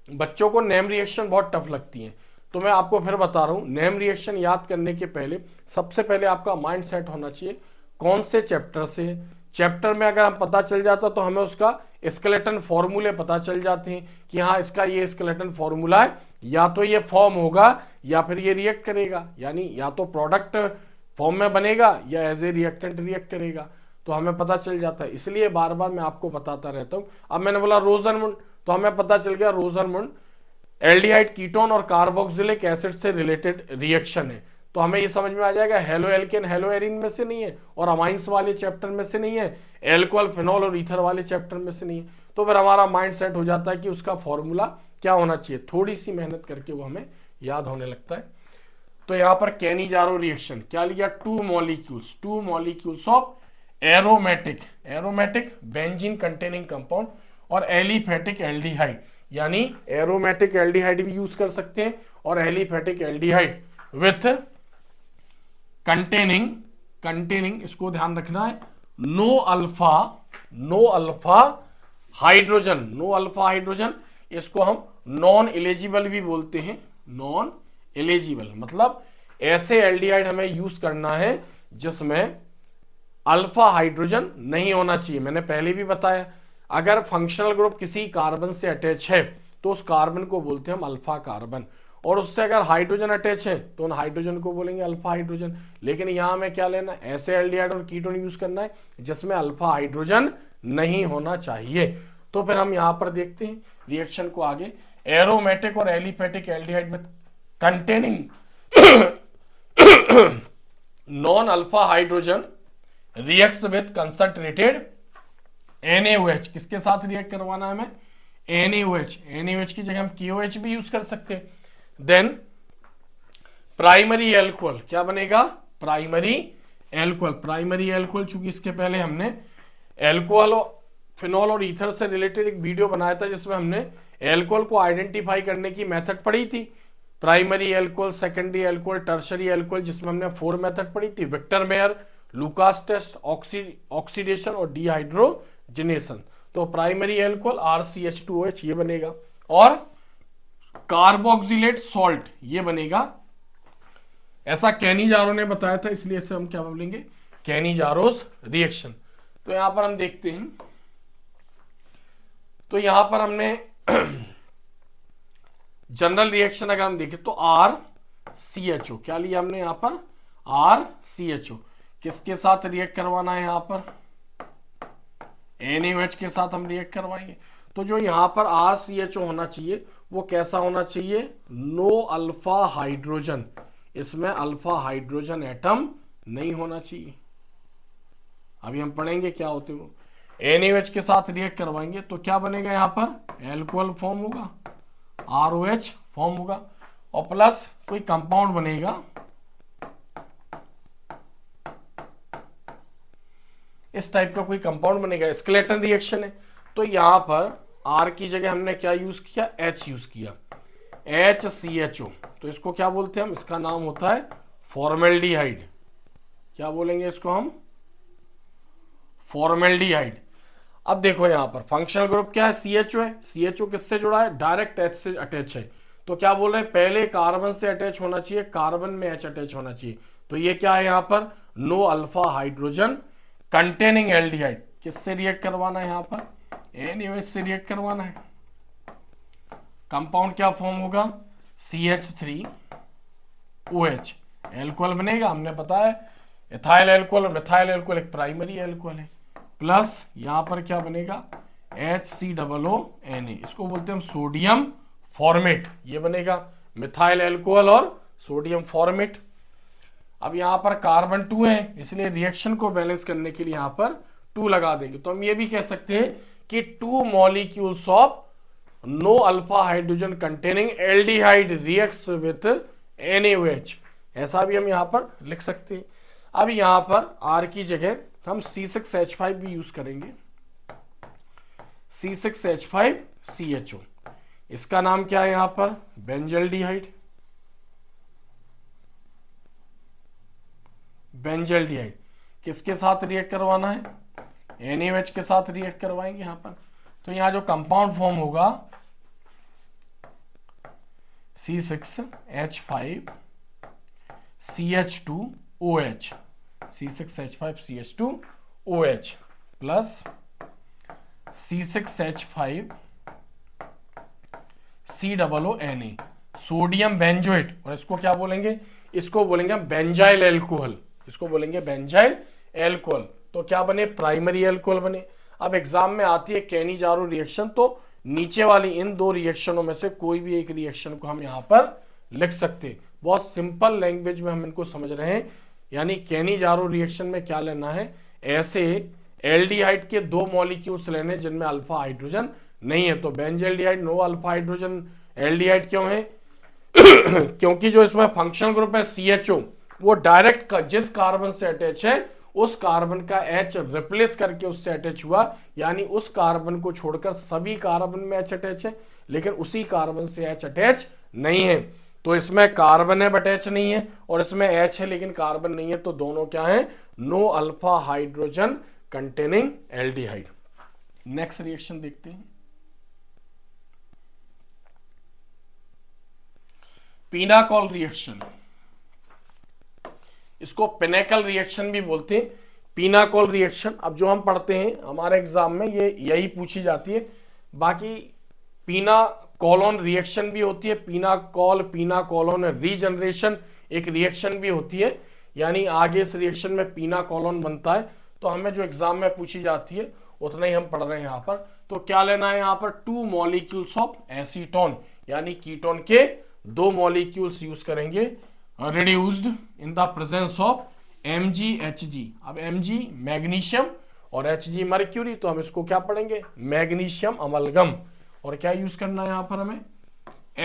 बच्चों को नेम रिएक्शन बहुत टफ लगती है, तो मैं आपको फिर बता रहा हूं, नेम रिएक्शन याद करने के पहले सबसे पहले आपका माइंड सेट होना चाहिए कौन से चैप्टर से। चैप्टर में अगर हम पता चल जाता तो हमें उसका स्केलेटन फॉर्मूले पता चल जाते हैं कि हाँ इसका ये स्केलेटन फॉर्मूला है, या तो ये फॉर्म होगा या फिर ये रिएक्ट करेगा, यानी या तो प्रोडक्ट फॉर्म में बनेगा या एज ए रिएक्टेंट रिएक्ट करेगा, तो हमें पता चल जाता है। इसलिए बार बार मैं आपको बताता रहता हूं। अब मैंने बोला रोजरमुंड, तो हमें पता चल गया रोजरमुंड एल्डिहाइड कीटोन और कार्बोक्सिलिक एसिड से रिलेटेड रिएक्शन है, तो हमें ये समझ में आ जाएगा हेलो एल्केन हेलो एरिन में से नहीं है और अमाइंस वाले चैप्टर में से नहीं है, एल्कोहल फिनॉल और ईथर वाले चैप्टर में से नहीं है, तो फिर हमारा माइंड सेट हो जाता है कि उसका फॉर्मूला क्या होना चाहिए। थोड़ी सी मेहनत करके वो हमें याद होने लगता है। तो यहां पर कैनिजारो रिएक्शन क्या लिया, to molecules of aromatic benzene containing compound और एलिफेटिक एल्डिहाइड, यानी एरोमेटिक एल्डिहाइड भी यूज कर सकते हैं और एलिफेटिक एल्डिहाइड विथ कंटेनिंग इसको ध्यान रखना है नो अल्फा हाइड्रोजन, इसको हम नॉन एलिजिबल भी बोलते हैं। नॉन एलिजिबल मतलब ऐसे एल्डिहाइड हमें यूज करना है जिसमें अल्फा हाइड्रोजन नहीं होना चाहिए। मैंने पहले भी बताया अगर फंक्शनल ग्रुप किसी कार्बन से अटैच है तो उस कार्बन को बोलते हैं हम अल्फा कार्बन, और उससे अगर हाइड्रोजन अटैच है तो उन हाइड्रोजन को बोलेंगे अल्फा हाइड्रोजन। लेकिन यहां हमें क्या लेना, ऐसे एल्डिहाइड और कीटोन यूज करना है जिसमें अल्फा हाइड्रोजन नहीं होना चाहिए। तो फिर हम यहां पर देखते हैं रिएक्शन को आगे, एरोमेटिक और एलिफेटिक एल्डिहाइड में containing non alpha hydrogen reacts with concentrated NaOH, किसके साथ रिएक्ट करवाना है हमें, NaOH की जगह हम KOH भी यूज कर सकते हैं। देन प्राइमरी एल्कोहल क्या बनेगा, प्राइमरी एल्कोहल, चूंकि इसके पहले हमने एल्कोहल फिनॉल और ईथर से रिलेटेड एक वीडियो बनाया था जिसमें हमने एल्कोहल को आइडेंटिफाई करने की मेथड पढ़ी थी, primary alcohol, secondary alcohol, tertiary alcohol, जिसमें हमने 4 मेथड पढ़ी थी, Victor Meyer, Lucas test, oxidation और डिहाइड्रोजिनेशन। तो प्राइमरी एल्कोहल RCH2OH ये बनेगा और कार्बोक्सिलेट सॉल्ट ये बनेगा, ऐसा कैनिजारो ने बताया था, इसलिए इसे हम क्या बोलेंगे, कैनिजारोस रिएक्शन। तो यहां पर हम देखते हैं, तो यहां पर हमने जनरल रिएक्शन अगर हम देखें तो RCHO क्या लिया हमने यहां पर, RCHO किसके साथ रिएक्ट करवाना है, यहां पर NaOH के साथ हम रिएक्ट करवाएंगे। तो जो यहां पर RCHO होना चाहिए वो कैसा होना चाहिए, नो अल्फा हाइड्रोजन, इसमें अल्फा हाइड्रोजन एटम नहीं होना चाहिए। अभी हम पढ़ेंगे क्या होते वो, NaOH के साथ रिएक्ट करवाएंगे तो क्या बनेगा, यहां पर एल्कोहल फॉर्म होगा, ROH फॉर्म होगा और प्लस कोई कंपाउंड बनेगा, इस टाइप का कोई कंपाउंड बनेगा, स्केलेटन रिएक्शन है। तो यहां पर R की जगह हमने क्या यूज किया, H यूज किया, HCHO, तो इसको क्या बोलते हैं हम, इसका नाम होता है फॉर्मेल्डिहाइड। क्या बोलेंगे इसको हम, फॉर्मेल्डिहाइड। अब देखो यहां पर फंक्शनल ग्रुप क्या है, CHO है, CHO किससे जुड़ा है, डायरेक्ट H से अटैच है। तो क्या बोल रहे हैं, पहले कार्बन से अटैच होना चाहिए, कार्बन में H अटैच होना चाहिए। तो ये क्या है यहां पर, no alpha hydrogen containing aldehyde, किससे रिएक्ट करवाना है, यहां पर NaOH से रिएक्ट करवाना है। कंपाउंड क्या फॉर्म होगा, CH3OH, एल्कोहल बनेगा, हमने बताया इथाइल एल्कोहल और मिथाइल एल्कोहल एक प्राइमरी एल्कोहल है, प्लस यहां पर क्या बनेगा HCOONA, इसको बोलते हैं हम सोडियम फॉर्मेट, ये बनेगा मिथाइल एल्कोहल और सोडियम फॉर्मेट। अब यहां पर कार्बन 2 है, इसलिए रिएक्शन को बैलेंस करने के लिए यहां पर 2 लगा देंगे। तो हम ये भी कह सकते हैं कि 2 molecules of no alpha hydrogen containing aldehyde reacts with NaOH, ऐसा भी हम यहां पर लिख सकते हैं। अब यहां पर R की जगह हम C6H5 भी यूज करेंगे, C6H5CHO। इसका नाम क्या है यहां पर, बेंजल्डिहाइड। बेंजल्डिहाइड किसके साथ रिएक्ट करवाना है, NaOH के साथ रिएक्ट करवाएंगे यहां पर। तो यहां जो कंपाउंड फॉर्म होगा C6H5CH2OH, C6H5CH2OH plus C6H5COONA, sodium benzoate. और इसको क्या बोलेंगे, इसको बोलेंगे बेंजाइल एल्कोहल, इसको बोलेंगे बेंजाइल एल्कोहल। तो क्या बने, प्राइमरी एल्कोहल बने। अब एग्जाम में आती है केनी-जारो रिएक्शन, तो नीचे वाली इन दो रिएक्शनों में से कोई भी एक रिएक्शन को हम यहां पर लिख सकते। बहुत सिंपल लैंग्वेज में हम इनको समझ रहे हैं। यानी केनी-जारो रिएक्शन में क्या लेना है, ऐसे एल्डिहाइड के दो मॉलिक्यूल्स लेने जिनमें अल्फा हाइड्रोजन नहीं है। तो benzaldehyde no alpha hydrogen aldehyde क्यों है क्योंकि जो इसमें फंक्शनल ग्रुप है CHO, वो डायरेक्ट जिस कार्बन से अटैच है उस कार्बन का H रिप्लेस करके उससे अटैच हुआ। यानी उस कार्बन को छोड़कर सभी कार्बन में H अटैच है, लेकिन उसी कार्बन से H अटैच नहीं है। तो इसमें कार्बन है बट H नहीं है, और इसमें H है लेकिन कार्बन नहीं है। तो दोनों क्या है, no alpha hydrogen containing aldehyde. Next reaction देखते हैं, पिनाकोल रिएक्शन। इसको पिनेकल रिएक्शन भी बोलते हैं, पिनाकोल रिएक्शन। अब जो हम पढ़ते हैं हमारे एग्जाम में ये यही पूछी जाती है। बाकी पिनाकोलोन रिएक्शन भी होती है, पिनाकोल पिनाकोलोन रीजनरेशन एक रिएक्शन भी होती है। यानी आगे इस रिएक्शन में पिनाकोलोन बनता है। तो हमें जो एग्जाम में पूछी जाती है उतना ही हम पढ़ रहे हैं यहाँ पर। तो क्या लेना है यहाँ पर, 2 मॉलिक्यूल्स ऑफ एसीटोन, यानी कीटोन के 2 मॉलिक्यूल्स यूज करेंगे, reduced in the presence of MgHg। अब Mg मैग्नीशियम और Hg मर्क्यूरी, तो हम इसको क्या पढ़ेंगे, मैग्नीशियम अमलगम। और क्या यूज करना है यहाँ पर, हमें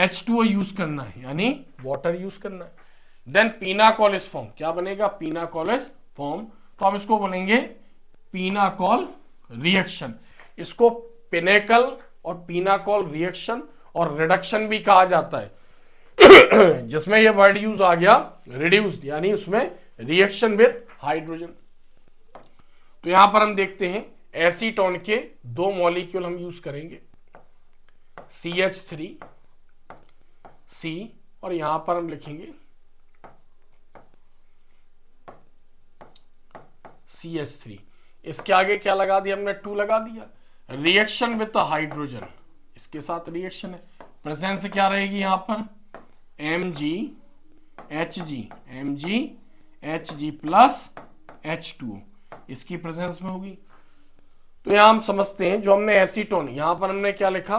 H2O यूज करना है, यानी वाटर यूज करना है। देन पिनाकोल इज फॉर्म, क्या बनेगा, पिनाकोल इज फॉर्म। तो हम इसको बोलेंगे पिनाकोल रिएक्शन। इसको पिनेकल और पिनाकोल रिएक्शन और रिडक्शन भी कहा जाता है जिसमें ये वर्ड यूज आ गया रिड्यूस्ड, यानी उसमें रिएक्शन विद हाइड्रोजन। तो यहां पर हम देखते हैं एसीटोन के 2 मॉलिक्यूल हम यूज करेंगे, CH3C, और यहां पर हम लिखेंगे CH3। इसके आगे क्या लगा दिया हमने, 2 लगा दिया। रिएक्शन विद हाइड्रोजन, इसके साथ रिएक्शन है, प्रेजेंस क्या रहेगी यहां पर, MgHg प्लस H2O, इसकी प्रेजेंस में होगी। तो यहां हम समझते हैं, जो हमने एसीटोन, यहां पर हमने क्या लिखा,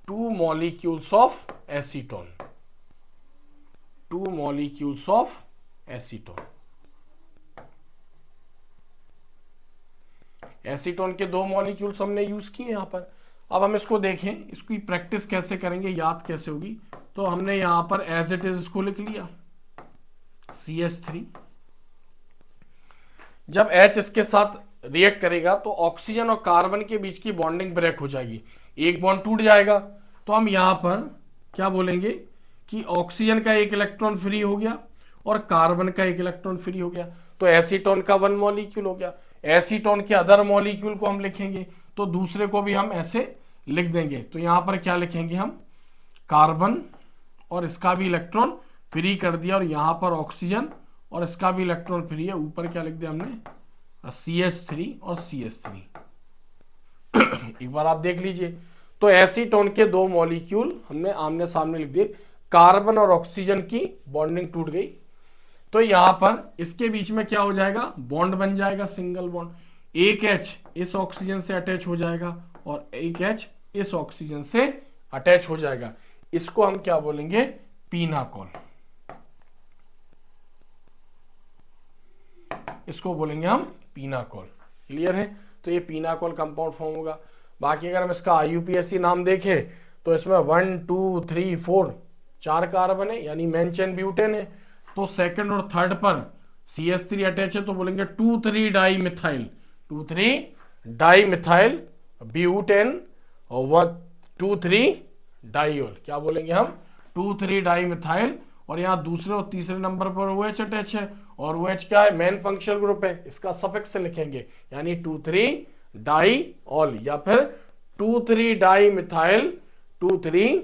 2 molecules of acetone, 2 molecules of acetone. Acetone के 2 मॉलिक्यूल्स हमने यूज किए यहां पर। अब हम इसको देखें, इसकी प्रैक्टिस कैसे करेंगे, याद कैसे होगी। तो हमने यहां पर एज इट इज इसको लिख लिया, CH3। जब H इसके साथ रिएक्ट करेगा तो ऑक्सीजन और कार्बन के बीच की बॉन्डिंग ब्रेक हो जाएगी, एक बॉन्ड टूट जाएगा। तो हम यहां पर क्या बोलेंगे कि ऑक्सीजन का 1 इलेक्ट्रॉन फ्री हो गया और कार्बन का 1 इलेक्ट्रॉन फ्री हो गया। तो एसीटोन का 1 मॉलिक्यूल हो गया। एसीटोन के अदर मॉलिक्यूल को हम लिखेंगे तो दूसरे को भी हम ऐसे लिख देंगे। तो यहां पर क्या लिखेंगे हम, कार्बन और इसका भी इलेक्ट्रॉन फ्री कर दिया, और यहां पर ऑक्सीजन और इसका भी इलेक्ट्रॉन फ्री है। ऊपर क्या लिख दिया हमने, CH3 और CH3 एक बार आप देख लीजिए। तो एसीटोन के 2 मॉलिक्यूल हमने आमने सामने लिख दिए, कार्बन और ऑक्सीजन की बॉन्डिंग टूट गई। तो यहां पर इसके बीच में क्या हो जाएगा, बॉन्ड बन जाएगा, सिंगल बॉन्ड। एक H इस ऑक्सीजन से अटैच हो जाएगा और एक H इस ऑक्सीजन से अटैच हो जाएगा। इसको हम क्या बोलेंगे, पिनाकोल, इसको बोलेंगे हम पिनाकोल। क्लियर है। तो ये पिनाकोल कंपाउंड फॉर्म होगा। बाकी अगर हम इसका IUPAC नाम देखें तो इसमें 1 2 3 4 4 कार्बन है, यानी मेन चेन ब्यूटेन है। तो सेकंड और थर्ड पर CH3 अटैच है, तो बोलेंगे 2,3 di methyl 2,3 di methyl butane और 2,3 डाइल, क्या बोलेंगे हम, 2,3 डाई मिथाइल। और यहाँ दूसरे और तीसरे नंबर पर OH अटैच है, और OH क्या है, मेन फंक्शनल ग्रुप है, इसका सफिक्स से लिखेंगे, यानी 2,3 डाई ऑल, या फिर 2,3 डाई मिथाइल 2,3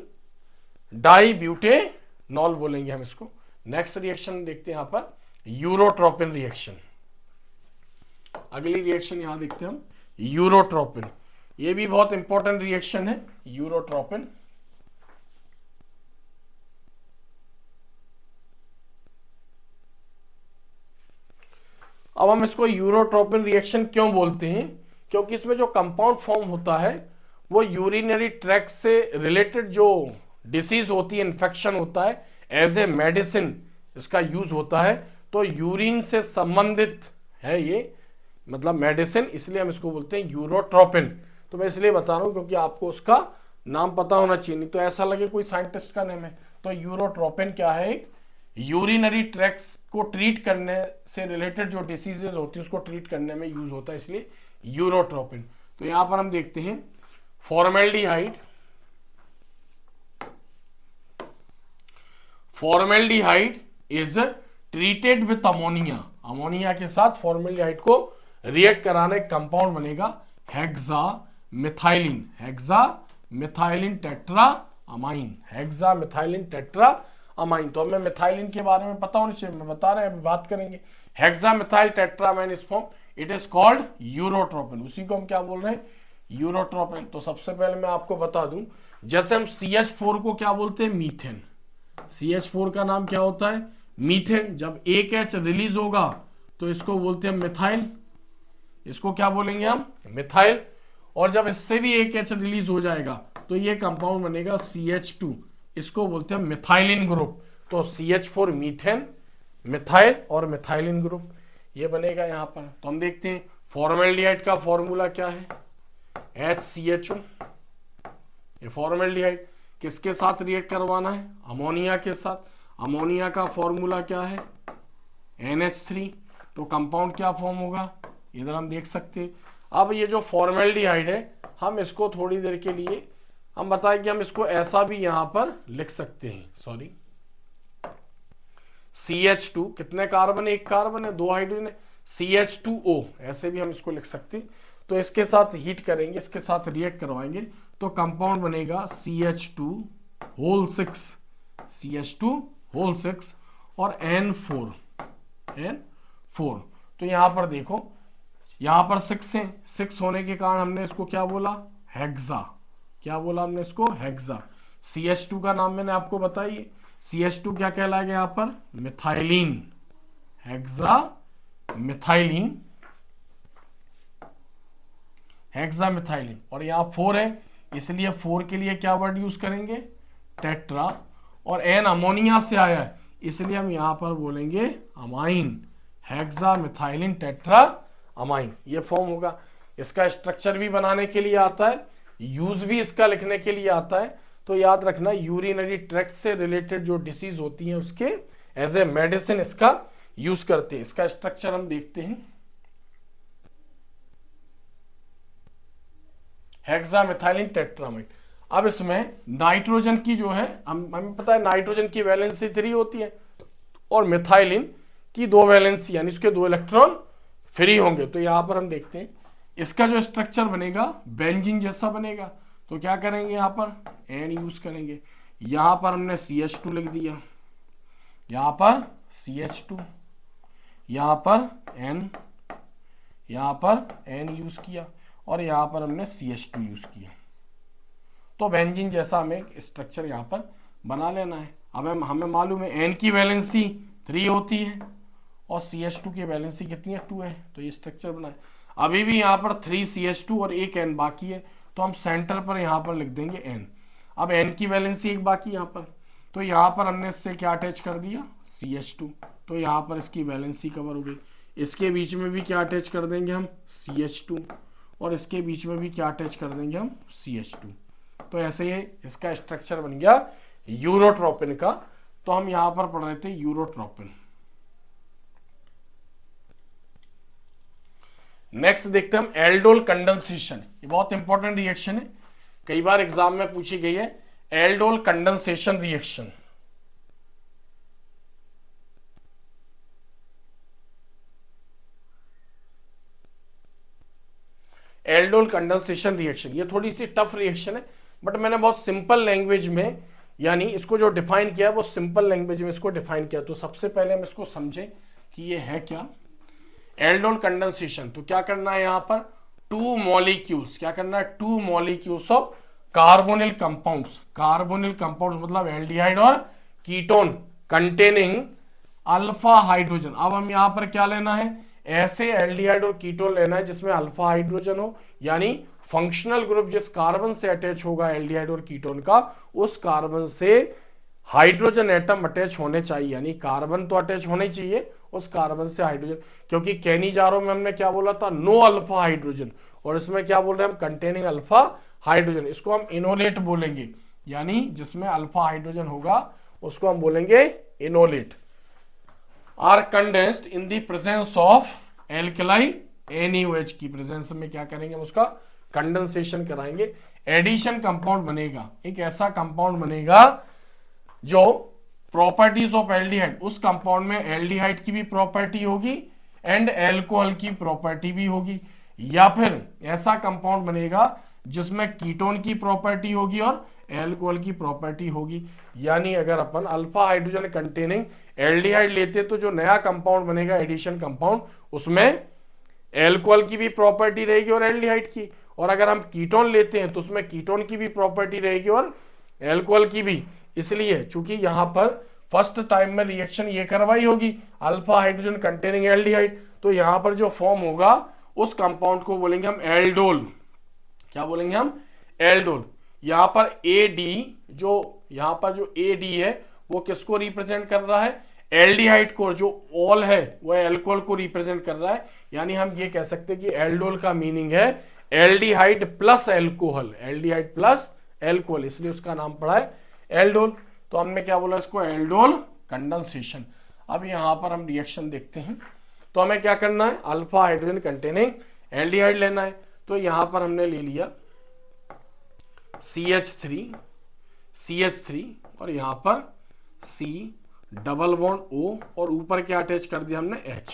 डाई ब्यूटेनॉल बोलेंगे हम इसको। नेक्स्ट रिएक्शन देखते हैं यहां पर, यूरोट्रोपिन रिएक्शन। अगली रिएक्शन यहां देखते हैं हम, यूरोट्रोपिन। ये भी बहुत इंपॉर्टेंट रिएक्शन है, यूरोट्रोपिन। अब हम इसको यूरोट्रोपिन रिएक्शन क्यों बोलते हैं, क्योंकि इसमें जो कंपाउंड फॉर्म होता है वो यूरिनरी ट्रैक्ट से रिलेटेड जो डिसीज होती है, इन्फेक्शन होता है, एज ए मेडिसिन इसका यूज होता है। तो यूरिन से संबंधित है ये, मतलब मेडिसिन, इसलिए हम इसको बोलते हैं यूरोट्रोपिन। तो मैं इसलिए बता रहा हूं क्योंकि आपको उसका नाम पता होना चाहिए, नहीं तो ऐसा लगे कोई साइंटिस्ट का नेम है। तो यूरोट्रोपिन क्या है, एक यूरिनरी ट्रैक्ट्स को ट्रीट करने से रिलेटेड जो डिसीजेज होती है उसको ट्रीट करने में यूज होता है, इसलिए यूरोट्रोपिन। तो यहां पर हम देखते हैं formaldehyde. Formaldehyde is treated with ammonia, ammonia के साथ फॉर्मेल्डिहाइड को रिएक्ट कराने कंपाउंड बनेगा हेक्सामिथाइलिन, हेक्सामिथाइलिन टेट्राअमाइन, हेक्सामिथाइलिन टेट्राअमाइन। तो हमें मिथाइलिन के बारे में पता होना चाहिए, मैं बता रहे हैं, अभी बात करेंगे। Hexamethyl tetramine is form, it is called urotropine, उसी को हम क्या बोल रहे हैं, यूरोट्रोपिन। तो सबसे पहले मैं आपको बता दूं, जैसे हम CH4 को क्या बोलते हैं, मीथेन। CH4 का नाम क्या होता है, मीथेन। जब एक H रिलीज होगा तो इसको बोलते हैं मिथाइल, इसको क्या बोलेंगे हम, मिथाइल। और जब इससे भी एक H रिलीज हो जाएगा तो ये कंपाउंड बनेगा CH2, इसको बोलते हैं मिथाइलिन ग्रुप। तो CH4 मीथेन, मिथाइल और मिथाइलिन ग्रुप ये बनेगा यहां पर। तो हम देखते हैं फॉर्मेल्डिहाइड का फॉर्मूला क्या है, HCHO। ये फॉर्मेल्डिहाइड किसके साथ रिएक्ट करवाना है, अमोनिया के साथ। अमोनिया का फॉर्मूला क्या है, NH3। तो कंपाउंड क्या फॉर्म होगा, इधर हम देख सकते हैं। अब ये जो फॉर्मेल्डिहाइड है, हम इसको थोड़ी देर के लिए हम बताएं कि हम इसको ऐसा भी यहां पर लिख सकते हैं, सॉरी, CH2 कितने कार्बन है, एक कार्बन है, 2 हाइड्रोजन है, CH2O ऐसे भी हम इसको लिख सकते हैं। तो इसके साथ हीट करेंगे, इसके साथ रिएक्ट करवाएंगे तो कंपाउंड बनेगा CH2 होल 6, CH2 होल 6 और N4। तो यहां पर देखो, यहां पर 6 है, 6 होने के कारण हमने इसको क्या बोला, हेक्सा। क्या बोला हमने इसको, हेक्सा। CH2 का नाम मैंने आपको बताइए, CH2 क्या कहलाएगा यहां पर, methylene, hexa methylene, hexa methylene. और यहां 4 है, इसलिए 4 के लिए क्या वर्ड यूज करेंगे, टेट्रा। और N अमोनिया से आया है, इसलिए हम यहां पर बोलेंगे amine, hexa methylene tetra amine. ये फॉर्म होगा। इसका स्ट्रक्चर भी बनाने के लिए आता है, यूज भी इसका लिखने के लिए आता है। तो याद रखना, यूरिनरी ट्रैक्ट से रिलेटेड जो डिसीज होती है उसके एज ए मेडिसिन इसका यूज करते हैं। इसका स्ट्रक्चर हम देखते हैं, हेक्सामिथाइलिन टेट्रामाइड। अब इसमें नाइट्रोजन की जो है, हमें पता है नाइट्रोजन की वैलेंसी 3 होती है और मिथाइलिन की 2 वैलेंसी, यानी उसके 2 इलेक्ट्रॉन फ्री होंगे। तो यहां पर हम देखते हैं इसका जो स्ट्रक्चर बनेगा बेंजीन जैसा बनेगा। तो क्या करेंगे, यहां पर N यूज करेंगे, यहां पर हमने CH2 लिख दिया, यहां पर CH2, यहां पर N, यहां पर N यूज किया और यहां पर हमने CH2 यूज किया। तो बेंजीन जैसा हमें स्ट्रक्चर यहां पर बना लेना है। अब हमें मालूम है N की वैलेंसी 3 होती है और CH2 की वैलेंसी कितनी है, 2 है। तो ये स्ट्रक्चर बना है। अभी भी यहाँ पर 3 CH2 और 1 N बाकी है, तो हम सेंटर पर यहाँ पर लिख देंगे N। अब N की वैलेंसी 1 बाकी यहाँ पर, तो यहाँ पर हमने इससे क्या अटैच कर दिया, CH2। तो यहाँ पर इसकी वैलेंसी कवर हो गई। इसके बीच में भी क्या अटैच कर देंगे हम, CH2, और इसके बीच में भी क्या अटैच कर देंगे हम, CH2। तो ऐसे ही इसका स्ट्रक्चर बन गया यूरोट्रोपिन का। तो हम यहाँ पर पढ़ रहे थे यूरोट्रोपिन। नेक्स्ट देखते हैं हम एल्डोल कंडेंसेशन। ये बहुत इंपॉर्टेंट रिएक्शन है, कई बार एग्जाम में पूछी गई है। Aldol condensation reaction, aldol condensation reaction, ये थोड़ी सी टफ रिएक्शन है, बट मैंने बहुत सिंपल लैंग्वेज में, यानी इसको जो डिफाइन किया है वो सिंपल लैंग्वेज में इसको डिफाइन किया। तो सबसे पहले हम इसको समझें कि ये है क्या एल्डोल कंडेंसेशन। तो क्या करना है यहाँ पर, टू मॉलिक्यूल्स, क्या करना है, to molecules of carbonyl compounds, carbonyl compounds मतलब एल्डिहाइड और कीटोन कंटेनिंग अल्फा हाइड्रोजन। अब हम यहाँ पर क्या लेना है, ऐसे एल्डिहाइड और कीटोन लेना है जिसमें अल्फा हाइड्रोजन हो, यानी फंक्शनल ग्रुप जिस कार्बन से अटैच होगा एल्डिहाइड और कीटोन का, उस कार्बन से हाइड्रोजन एटम अटैच होने चाहिए, यानी कार्बन तो अटैच होने चाहिए, उस कार्बन से हाइड्रोजन। क्योंकि कैनिजारो में हमने क्या बोला था, नो अल्फा हाइड्रोजन, और इसमें क्या बोल रहे हैं हम, कंटेनिंग अल्फा हाइड्रोजन। इसको हम इनोलेट बोलेंगे, यानी जिसमें अल्फा हाइड्रोजन होगा उसको हम बोलेंगे enolate. Are condensed in the presence of alkali NaOH की प्रेजेंस में क्या करेंगे हम, उसका कंडेंसेशन कराएंगे। एडिशन कंपाउंड बनेगा, एक ऐसा कंपाउंड बनेगा जो प्रॉपर्टीज ऑफ एल्डिहाइड, उस कंपाउंड में एल्डिहाइड की भी प्रॉपर्टी होगी एंड एल्कोहल की प्रॉपर्टी भी होगी, या फिर ऐसा कंपाउंड बनेगा जिसमें कीटोन की प्रॉपर्टी होगी और एल्कोहल की प्रॉपर्टी होगी। यानी अगर अपन अल्फा हाइड्रोजन कंटेनिंग एल्डिहाइड लेते तो जो नया कंपाउंड बनेगा एडिशन कंपाउंड, उसमें एल्कोहल की भी प्रॉपर्टी रहेगी और एल्डिहाइड की, और अगर हम कीटोन लेते हैं तो उसमें कीटोन की भी प्रॉपर्टी रहेगी और एल्कोहल की भी। इसलिए चूंकि यहां पर फर्स्ट टाइम में रिएक्शन ये करवाई होगी अल्फा हाइड्रोजन कंटेनिंग एल्डिहाइड, तो यहां पर जो फॉर्म होगा उस कंपाउंड को बोलेंगे हम एल्डोल। क्या बोलेंगे हम, एल्डोल। यहां पर AD, जो यहां पर जो AD है वो किसको रिप्रेजेंट कर रहा है, एल्डिहाइड को, जो ऑल है वो एल्कोहल को रिप्रेजेंट कर रहा है। यानी हम ये कह सकते हैं कि एल्डोल का मीनिंग है aldehyde plus alcohol, aldehyde plus alcohol, इसलिए उसका नाम पड़ा है एल्डोल। तो हमने क्या बोला इसको, एल्डोल कंडेंसेशन। अब यहां पर हम रिएक्शन देखते हैं। तो हमें क्या करना है, अल्फा हाइड्रोजन कंटेनिंग एल्डिहाइड लेना है। तो यहां पर हमने ले लिया CH3 और यहां पर C डबल बॉन्ड O, और ऊपर क्या अटैच कर दिया हमने H।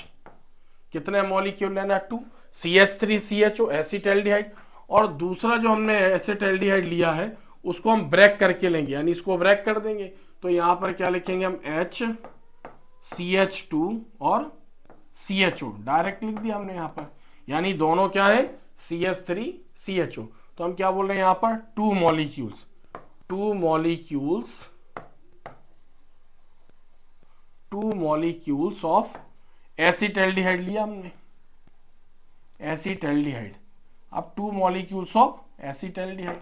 कितने मॉलिक्यूल लेना है, 2, CH3CHO एसिटाल्डिहाइड, और दूसरा जो हमने एसिटाल्डिहाइड लिया है उसको हम ब्रेक करके लेंगे, यानी इसको ब्रेक कर देंगे। तो यहां पर क्या लिखेंगे हम, HCH2 और CHO, डायरेक्ट लिख दिया हमने यहां पर, यानी दोनों क्या है CH3CHO। तो हम क्या बोल रहे हैं यहां पर, टू मॉलिक्यूल्स ऑफ एसिटाल्डिहाइड लिया हमने, एसिटाल्डिहाइड। अब टू मॉलिक्यूल्स ऑफ एसिटाल्डिहाइड,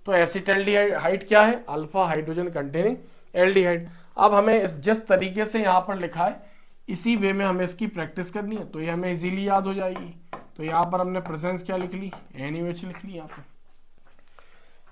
तो एसिटाल्डिहाइड क्या है, अल्फा हाइड्रोजन कंटेनिंग एल्डिहाइड। अब हमें जिस तरीके से यहाँ पर लिखा है इसी वे में हमें इसकी प्रैक्टिस करनी है, तो ये हमें इजीली याद हो जाएगी। तो यहाँ पर हमने प्रेजेंस क्या लिख ली, NaOH लिख ली।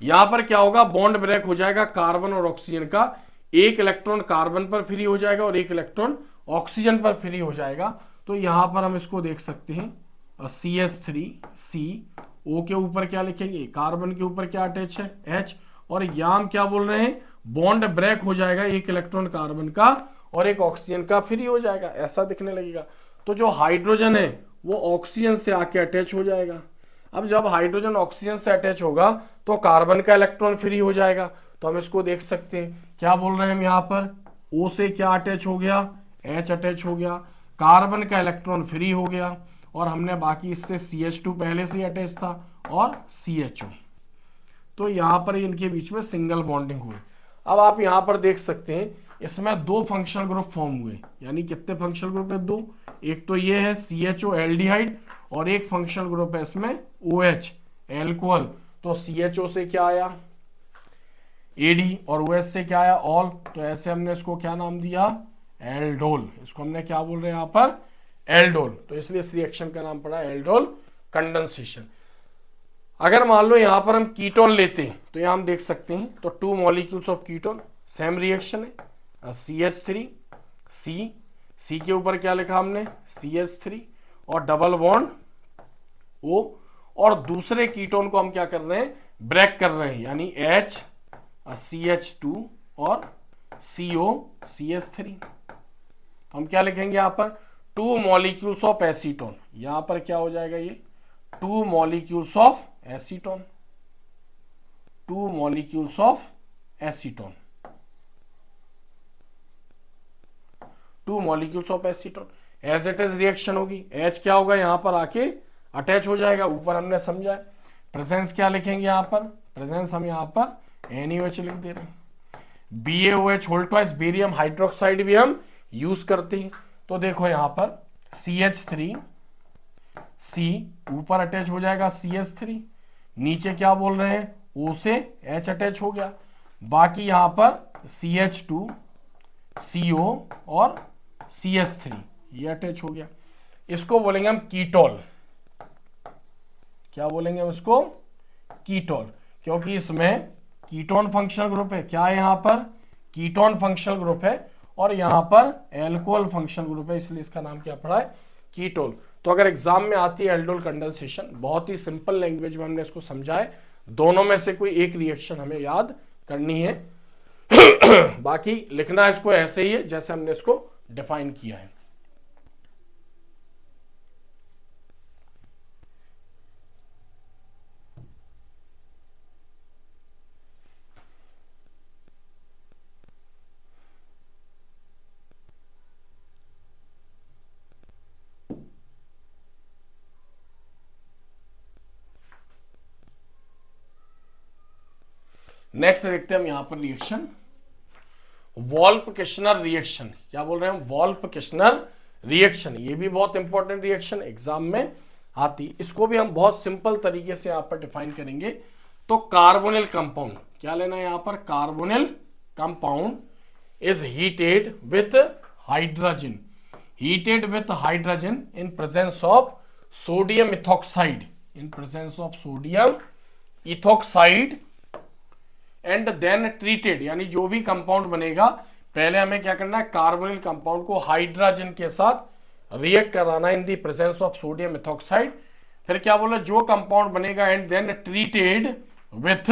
यहाँ पर क्या होगा, बॉन्ड ब्रेक हो जाएगा कार्बन और ऑक्सीजन का, एक इलेक्ट्रॉन कार्बन पर फ्री हो जाएगा और एक इलेक्ट्रॉन ऑक्सीजन पर फ्री हो जाएगा। तो यहाँ पर हम इसको देख सकते हैं, CH3CO के ऊपर क्या लिखेंगे, कार्बन के ऊपर क्या अटैच है, H, और यहाँ हम क्या बोल रहे हैं, बॉन्ड ब्रेक हो जाएगा, एक इलेक्ट्रॉन कार्बन का और एक ऑक्सीजन का फ्री हो जाएगा, ऐसा दिखने लगेगा। तो जो हाइड्रोजन है वो ऑक्सीजन से आके अटैच हो जाएगा। अब जब हाइड्रोजन ऑक्सीजन से अटैच होगा तो कार्बन का इलेक्ट्रॉन फ्री हो जाएगा। तो हम इसको देख सकते हैं, क्या बोल रहे हैं हम यहाँ पर, O से क्या अटैच हो गया, H अटैच हो गया, कार्बन का इलेक्ट्रॉन फ्री हो गया, और हमने बाकी इससे CH2 पहले से अटैच था और CHO। तो यहाँ पर इनके बीच में सिंगल बॉन्डिंग हुई। अब आप यहाँ पर देख सकते हैं इसमें दो फंक्शनल ग्रुप फॉर्म हुए, यानी कितने फंक्शनल ग्रुप है, दो। एक तो ये है CHO एल्डिहाइड और एक फंक्शनल ग्रुप है इसमें OH एल्कोहल। तो CHO से क्या आया AD और OH से क्या आया ऑल, तो ऐसे हमने इसको क्या नाम दिया, एल्डोल। इसको हमने क्या बोल रहे हैं यहाँ पर, एल्डोल। तो इसलिए इस रिएक्शन का नाम पड़ा एल्डोल कंडेंसेशन। अगर मान लो यहाँ पर हम कीटोन लेते हैं तो यहाँ हम देख सकते हैं, तो to molecules of ketone, same reaction है, CH3 C के ऊपर क्या लिखा हमने, CH3 और डबल बॉन्ड O, और दूसरे कीटोन को हम क्या कर रहे हैं, ब्रेक कर रहे हैं, यानी H CH2 और CO CH3। हम क्या लिखेंगे यहां पर, 2 मॉलिक्यूल्स ऑफ एसीटोन। यहां पर क्या हो जाएगा, ये 2 molecules of acetone, 2 molecules of acetone, 2 molecules of acetone. As it is reaction होगी, H क्या होगा, यहां पर आके अटैच हो जाएगा, ऊपर हमने समझा है। प्रेजेंस क्या लिखेंगे यहां पर, प्रेजेंस हम यहां पर NaOH लिख दे रहे हैं। BaOH whole twice barium hydroxide भी हम यूज करते हैं। तो देखो यहां पर CH3 C ऊपर अटैच हो जाएगा CH3, नीचे क्या बोल रहे हैं, O से H अटैच हो गया, बाकी यहां पर CH2 CO और CH3 ये अटैच हो गया। इसको बोलेंगे हम कीटोल। क्या बोलेंगे हम इसको, कीटोल, क्योंकि इसमें कीटोन फंक्शनल ग्रुप है। क्या है यहां पर, कीटोन फंक्शनल ग्रुप है, और यहां पर एल्कोहल फंक्शनल ग्रुप है, इसलिए इसका नाम क्या पड़ा है, कीटोल। तो अगर एग्जाम में आती है एल्डोल कंडेंसेशन, बहुत ही सिंपल लैंग्वेज में हमने इसको समझा है, दोनों में से कोई एक रिएक्शन हमें याद करनी है बाकी लिखना इसको ऐसे ही है जैसे हमने इसको डिफाइन किया है। नेक्स्ट देखते हैं हम यहां पर रिएक्शन, वॉल्फ-किश्नर रिएक्शन। क्या बोल रहे हैं हम, वॉल्फ-किश्नर रिएक्शन। ये भी बहुत इंपॉर्टेंट रिएक्शन एग्जाम में आती, इसको भी हम बहुत सिंपल तरीके से यहां पर डिफाइन करेंगे। तो कार्बोनिल कंपाउंड, क्या लेना है यहां पर, carbonyl compound is heated with hydrogen, heated with hydrogen in presence of sodium ethoxide, in presence of sodium ethoxide and then treated. यानी जो भी कंपाउंड बनेगा, पहले हमें क्या करना है, कार्बोनिल कंपाउंड को हाइड्रोजन के साथ रिएक्ट कराना in the presence of sodium ethoxide. फिर क्या बोला, जो कंपाउंड बनेगा and then treated with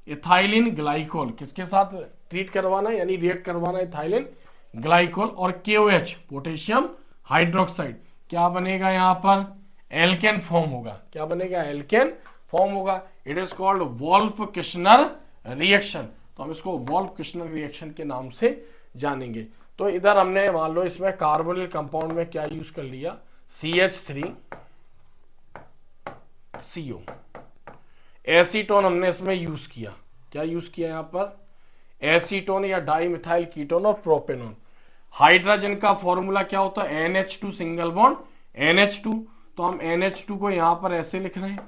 ethylene glycol, किसके साथ ट्रीट करवाना, यानी रिएक्ट करवाना इथाइलिन ग्लाइकोल और KOH पोटेशियम हाइड्रोक्साइड। क्या बनेगा यहां पर, एल्केन फॉर्म होगा। क्या बनेगा, एल्केन फॉर्म होगा। It is called Wolff Kishner reaction. तो हम इसको वॉल्फ-किश्नर रिएक्शन के नाम से जानेंगे। तो इधर हमने मान लो इसमें कार्बोनिल कंपाउंड में क्या यूज कर लिया, CH3CO। एसीटोन हमने इसमें यूज किया, क्या यूज किया यहां पर, एसीटोन या डाइमिथाइल कीटोन और प्रोपेनोन। हाइड्रोजन का फॉर्मूला क्या होता है, NH2 सिंगल बॉन्ड NH2। तो हम NH2 को यहां पर ऐसे लिख रहे हैं,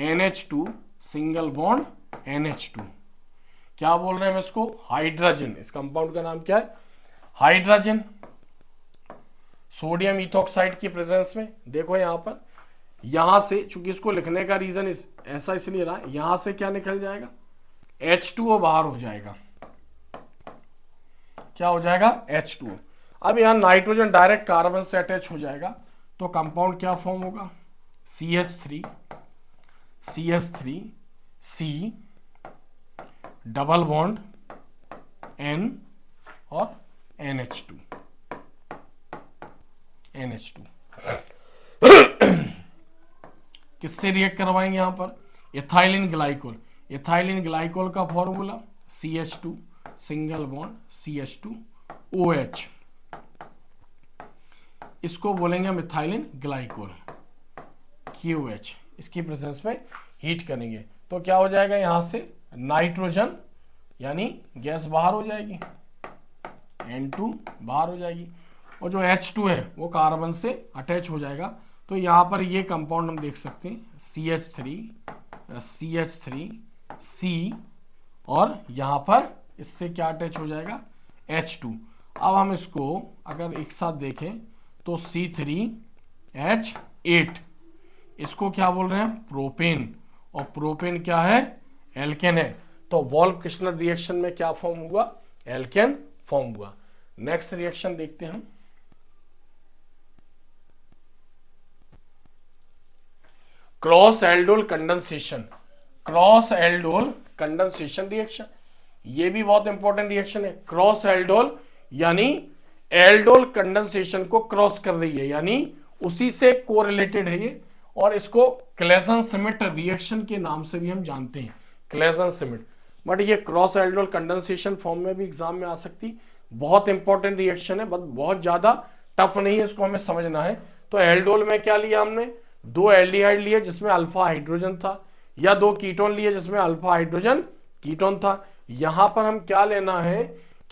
NH2 सिंगल बॉन्ड NH2। क्या बोल रहे हैं हम इसको, हाइड्रोजन। इस कंपाउंड का नाम क्या है, हाइड्रोजन। सोडियम इथॉक्साइड की प्रेजेंस में देखो यहां पर, यहां से, चूंकि इसको लिखने का रीजन ऐसा इसलिए रहा, यहां से क्या निकल जाएगा, H2O बाहर हो जाएगा। क्या हो जाएगा, H2O। अब यहां नाइट्रोजन डायरेक्ट कार्बन से अटैच हो जाएगा, तो कंपाउंड क्या फॉर्म होगा, CH3C डबल बॉन्ड N और NH2। किससे रिएक्ट करवाएंगे यहां पर, इथाइलिन ग्लाइकोल। इथाइलिन ग्लाइकोल का formula CH2 single bond CH2OH, इसको बोलेंगे हम इथाइलिन ग्लाइकोल KOH। इसकी प्रेजेंस में हीट करेंगे तो क्या हो जाएगा, यहां से नाइट्रोजन यानी गैस बाहर हो जाएगी, N2 बाहर हो जाएगी, और जो H2 है वो कार्बन से अटैच हो जाएगा। तो यहां पर ये कंपाउंड हम देख सकते हैं CH3C, और यहां पर इससे क्या अटैच हो जाएगा, H2। अब हम इसको अगर एक साथ देखें तो C3H8, इसको क्या बोल रहे हैं, प्रोपेन, और प्रोपेन क्या है, एल्केन है। तो वॉल्फ-किश्नर रिएक्शन में क्या फॉर्म हुआ, एल्केन फॉर्म हुआ। नेक्स्ट रिएक्शन देखते हैं हम, cross aldol condensation, cross aldol condensation reaction, ये भी बहुत इंपॉर्टेंट रिएक्शन है। क्रॉस एल्डोल यानी एल्डोल कंडेंसेशन को क्रॉस कर रही है, यानी उसी से कोरिलेटेड है ये, और इसको क्लेसन-सिमिट रिएक्शन के नाम से भी हम जानते हैं, क्लेसन-सिमिट। बट ये क्रॉस एल्डोल कंडेंसेशन फॉर्म में भी एग्जाम में आ सकती, बहुत इंपॉर्टेंट रिएक्शन है, बट बहुत ज्यादा टफ नहीं है, इसको हमें समझना है। तो एल्डोल में क्या लिया हमने, 2 एल्डिहाइड लिए जिसमें अल्फा हाइड्रोजन था, या 2 कीटोन लिए जिसमें अल्फा हाइड्रोजन कीटोन था। यहां पर हम क्या लेना है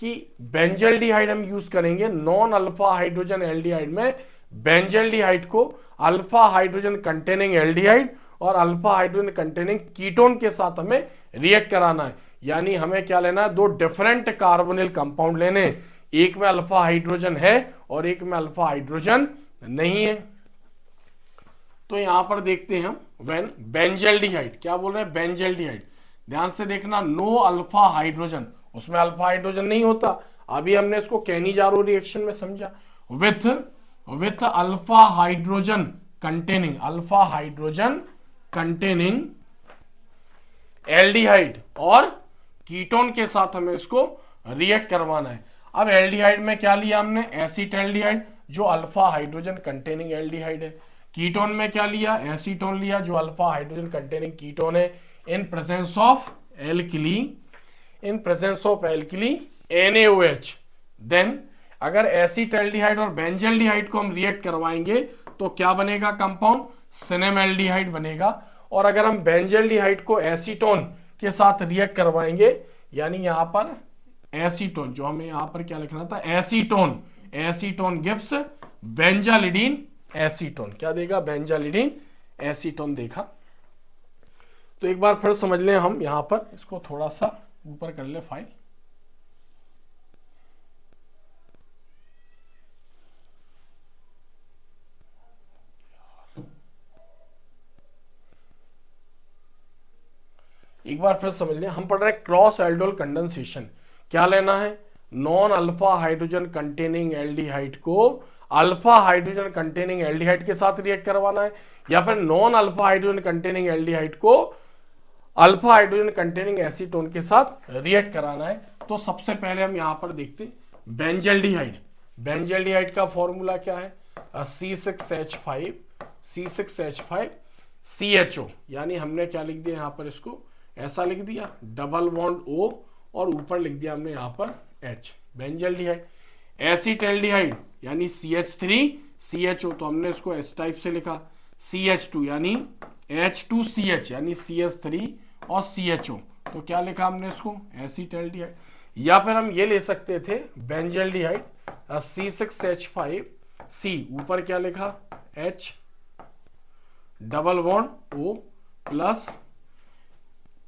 कि बेंजल्डिहाइड हम यूज करेंगे, नॉन अल्फा हाइड्रोजन एल्डिहाइड में बेंजल्डिहाइड को अल्फा हाइड्रोजन कंटेनिंग एल्डिहाइड और अल्फा हाइड्रोजन कंटेनिंग कीटोन के साथ हमें रिएक्ट कराना है। यानी हमें क्या लेना है, 2 डिफरेंट कार्बोनिल कंपाउंड लेने, एक में अल्फा हाइड्रोजन है और एक में अल्फा हाइड्रोजन नहीं है। तो यहां पर देखते हैं हम, व्हेन बेंजल्डिहाइड, क्या बोल रहे हैं, बेंजल्डिहाइड, ध्यान से देखना, नो अल्फा हाइड्रोजन, उसमें अल्फा हाइड्रोजन नहीं होता, अभी हमने इसको कैनिजारो रिएक्शन में समझा, with alpha hydrogen containing, alpha hydrogen containing aldehyde और कीटोन के साथ हमें इसको रिएक्ट करवाना है। अब एल्डिहाइड में क्या लिया हमने, एसीटल्डिहाइड जो अल्फा हाइड्रोजन कंटेनिंग एल्डिहाइड है। कीटोन में क्या लिया, एसीटोन लिया जो अल्फा हाइड्रोजन कंटेनिंग कीटोन है, in presence of alkali, in presence of alkali NaOH। Then अगर एसीटल्डिहाइड और बेंजल्डिहाइड को हम रिएक्ट करवाएंगे तो क्या बनेगा कंपाउंड, सिनेमल्डिहाइड बनेगा। और अगर हम बेंजल्डिहाइड को एसीटोन के साथ रिएक्ट करवाएंगे, यानी यहां पर एसीटोन, जो हमें यहां पर क्या लिखना था, एसीटोन, एसीटोन गिव्स बेंजालिडीन एसीटोन, क्या देगा, बेंजालिडीन एसीटोन देखा। तो एक बार फिर समझ लें हम, यहां पर इसको थोड़ा सा ऊपर कर ले फाइल, एक बार फिर समझ लें, हम पढ़ रहे हैं क्रॉस एल्डोल कंडेंसेशन, क्या लेना है, non alpha hydrogen containing aldehyde को अल्फा हाइड्रोजन कंटेनिंग एल्डिहाइड के साथ रिएक्ट करवाना है, या फिर non alpha hydrogen containing aldehyde को अल्फा हाइड्रोजन कंटेनिंग एसीटोन के साथ रिएक्ट कराना है। तो सबसे पहले हम यहां पर देखते हैं बेंजल्डिहाइड, बेंजल्डिहाइड का फॉर्मूला क्या है, C6H5, C6H5 CHO, यानी हमने क्या लिख दिया यहां पर, इसको ऐसा लिख दिया, डबल बॉन्ड O और ऊपर लिख दिया हमने यहां पर H, बेंजल्डिहाइड। एसीटल्डिहाइड यानी CH3CHO, तो हमने इसको S टाइप से लिखा, CH2 यानी H2CH यानी CH3 और CHO, तो क्या लिखा हमने इसको, एसीटल्डिहाइड। या फिर हम ये ले सकते थे बेंजल्डिहाइड, C6H5C, ऊपर क्या लिखा, H double bond O plus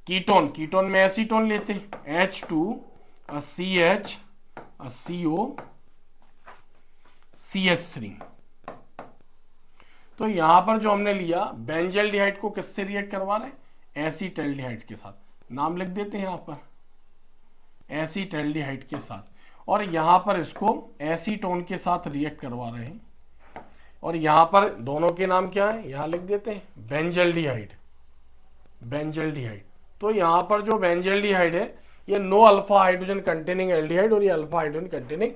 ketone, ketone में एसीटोन लेते, H2CH CO CH3। तो यहां पर जो हमने लिया बेंजल्डिहाइड को किससे रिएक्ट करवा रहे हैं, एसीटल्डिहाइड के साथ, नाम लिख देते हैं यहां पर, एसीटल्डिहाइड के साथ, और यहां पर इसको एसीटोन के साथ रिएक्ट करवा रहे हैं, और यहां पर दोनों के नाम क्या है, यहां लिख देते हैं बेंजल्डिहाइड, बेंजल्डिहाइड। तो यहां पर जो बेंजल्डिहाइड है ये no alpha hydrogen containing aldehyde और ये alpha hydrogen containing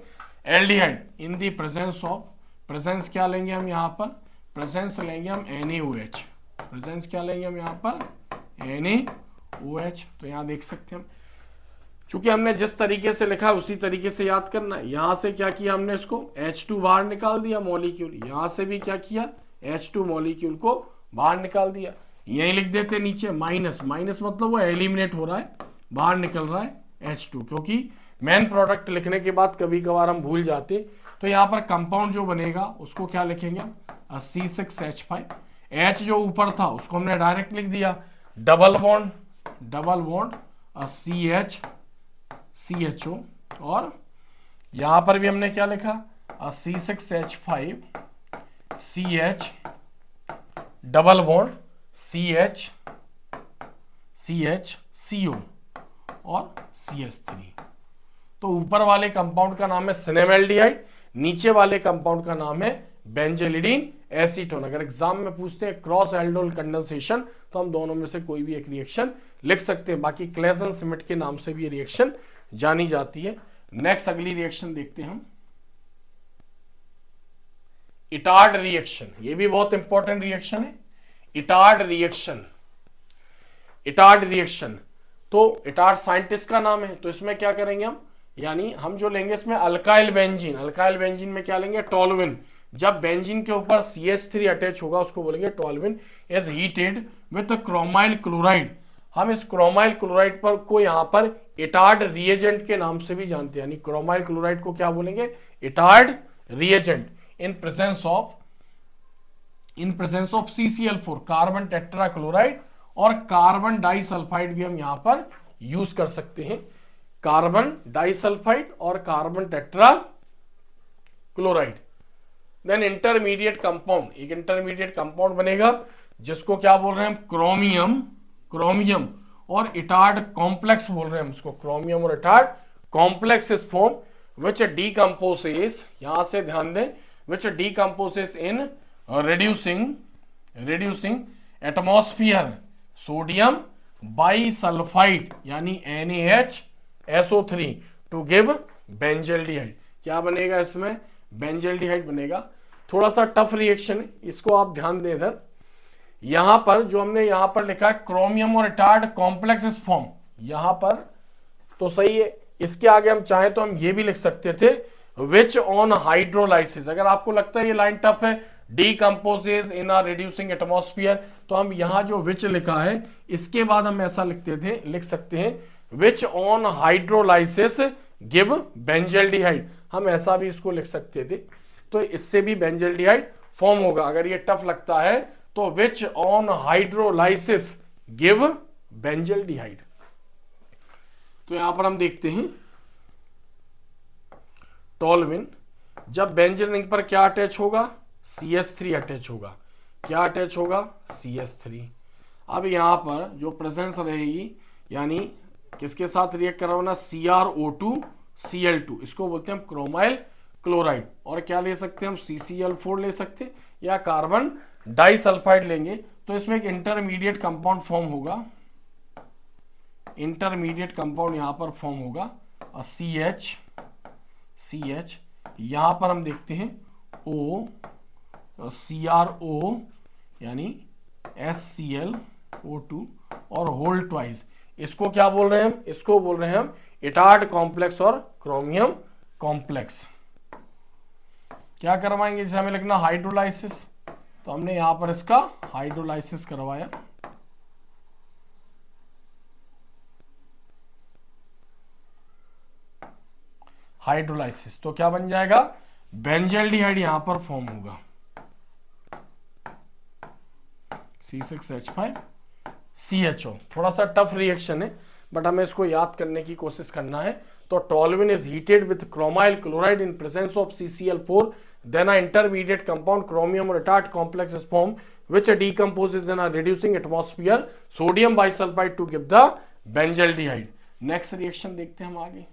aldehyde in the presence of, presence क्या लेंगे हम यहां पर, प्रेजेंस लेंगे हम NaOH, प्रेजेंस क्या लेंगे हम यहां पर, NaOH। तो यहां देख सकते हैं हम, चूंकि हमने जिस तरीके से लिखा उसी तरीके से याद करना है। यहां से क्या किया हमने, इसको H2 बाहर निकाल दिया मॉलिक्यूल, यहां से भी क्या किया, H2 मॉलिक्यूल को बाहर निकाल दिया। यही लिख देते नीचे माइनस, माइनस मतलब वो एलिमिनेट हो रहा है, बाहर निकल रहा है H2, क्योंकि मेन प्रोडक्ट लिखने के बाद कभी कभार हम भूल जाते। तो यहाँ पर कंपाउंड जो बनेगा उसको क्या लिखेंगे हम, C6H5, H जो ऊपर था उसको हमने डायरेक्ट लिख दिया, डबल बॉन्ड CH CHO, और यहां पर भी हमने क्या लिखा, C6H5 CH double bond CH CO और CH3। तो ऊपर वाले कंपाउंड का नाम है सिनेमल्डिहाइड, नीचे वाले कंपाउंड का नाम है बेंजलिडीन एसीटोन। अगर एग्जाम में पूछते हैं क्रॉस एल्डोल कंडेंसेशन तो हम दोनों में से कोई भी एक रिएक्शन लिख सकते हैं। बाकी क्लेसन सिमेट के नाम से भी ये रिएक्शन जानी जाती है। नेक्स्ट अगली रिएक्शन देखते हैं हम, इटार्ड रिएक्शन। ये भी बहुत इंपॉर्टेंट रिएक्शन है, इटार्ड रिएक्शन। इटार्ड रिएक्शन तो इटार्ड साइंटिस्ट का नाम है, तो इसमें क्या करेंगे हम, यानी हम जो लेंगे इसमें अल्काइल बेंजीन। अल्काइल बेंजीन में क्या लेंगे, टोल्यूइन। जब बेंजीन के ऊपर CH3 अटैच होगा उसको बोलेंगे toluene. Is heated with chromyl chloride. हम इस क्रोमाइल क्लोराइड पर को यहाँ पर इटार्ड रिएजेंट के नाम से भी जानते हैं, यानी क्रोमाइल क्लोराइड को क्या बोलेंगे, Etard reagent. In presence of CCl4 carbon tetra chloride और कार्बन डाइसल्फाइड भी हम यहां पर यूज कर सकते हैं, कार्बन डाइसल्फाइड और carbon tetra chloride. Then intermediate compound, एक इंटरमीडिएट कंपाउंड बनेगा जिसको क्या बोल रहे हैं हम, क्रोमियम और इटार्ड कॉम्प्लेक्स बोल रहे हैं हम इसको, क्रोमियम और Etard complex is form which decomposes, यहां से ध्यान दें, which decomposes in reducing atmosphere sodium bisulfite यानी NaHSO3 to give बेंजल्डिहाइड। क्या बनेगा इसमें, बेंजल्डिहाइड बनेगा। थोड़ा सा टफ रिएक्शन है, इसको आप ध्यान दें। इधर यहां पर जो हमने यहां पर लिखा है क्रोमियम और इटार्ड कॉम्प्लेक्स इज फॉर्म, यहां पर तो सही है। इसके आगे हम चाहें तो हम ये भी लिख सकते थे विच ऑन हाइड्रोलाइसिस। अगर आपको लगता है ये लाइन टफ है, डीकंपोजेस इन अ रिड्यूसिंग एटमॉस्फेयर, तो हम यहां जो विच लिखा है इसके बाद हम ऐसा लिख सकते हैं which on hydrolysis give benzaldehyde. हम ऐसा भी इसको लिख सकते थे, तो इससे भी बेंजल्डिहाइड फॉर्म होगा। अगर ये टफ लगता है तो which on hydrolysis give benzaldehyde. तो यहां पर हम देखते हैं टोल्यूइन, जब बेंजीन रिंग पर क्या अटैच होगा, CH3 अटैच होगा। क्या अटैच होगा, CH3। अब यहां पर जो प्रेजेंस रहेगी, यानी किसके साथ रिएक्ट कर रहा होना, CrO2 Cl2, इसको बोलते हैं हम क्रोमाइल क्लोराइड। और क्या ले सकते हैं हम, CCl4 ले सकते हैं या कार्बन डाइसल्फाइड लेंगे। तो इसमें एक इंटरमीडिएट कंपाउंड फॉर्म होगा, इंटरमीडिएट कंपाउंड यहां पर फॉर्म होगा CH, यहां पर हम देखते हैं O, CrO यानी HClO2 और होल ट्वाइस। इसको क्या बोल रहे हैं हम, इसको बोल रहे हैं हम इटार्ड कॉम्प्लेक्स और क्रोमियम कॉम्प्लेक्स। क्या करवाएंगे, जैसे हमें लिखना हाइड्रोलाइसिस, तो हमने यहां पर इसका हाइड्रोलाइसिस करवाया। हाइड्रोलाइसिस तो क्या बन जाएगा, बेंजल्डिहाइड यहां पर फॉर्म होगा, C6H5CHO। थोड़ा सा टफ रिएक्शन है बट हमें इसको याद करने की कोशिश करना है। तो toluene is heated with chromyl chloride in presence of CCl4, then a intermediate compound chromium और Etard complex is form which decomposes in a reducing atmosphere sodium bisulfite to give the benzaldehyde। Next reaction देखते हैं हम आगे,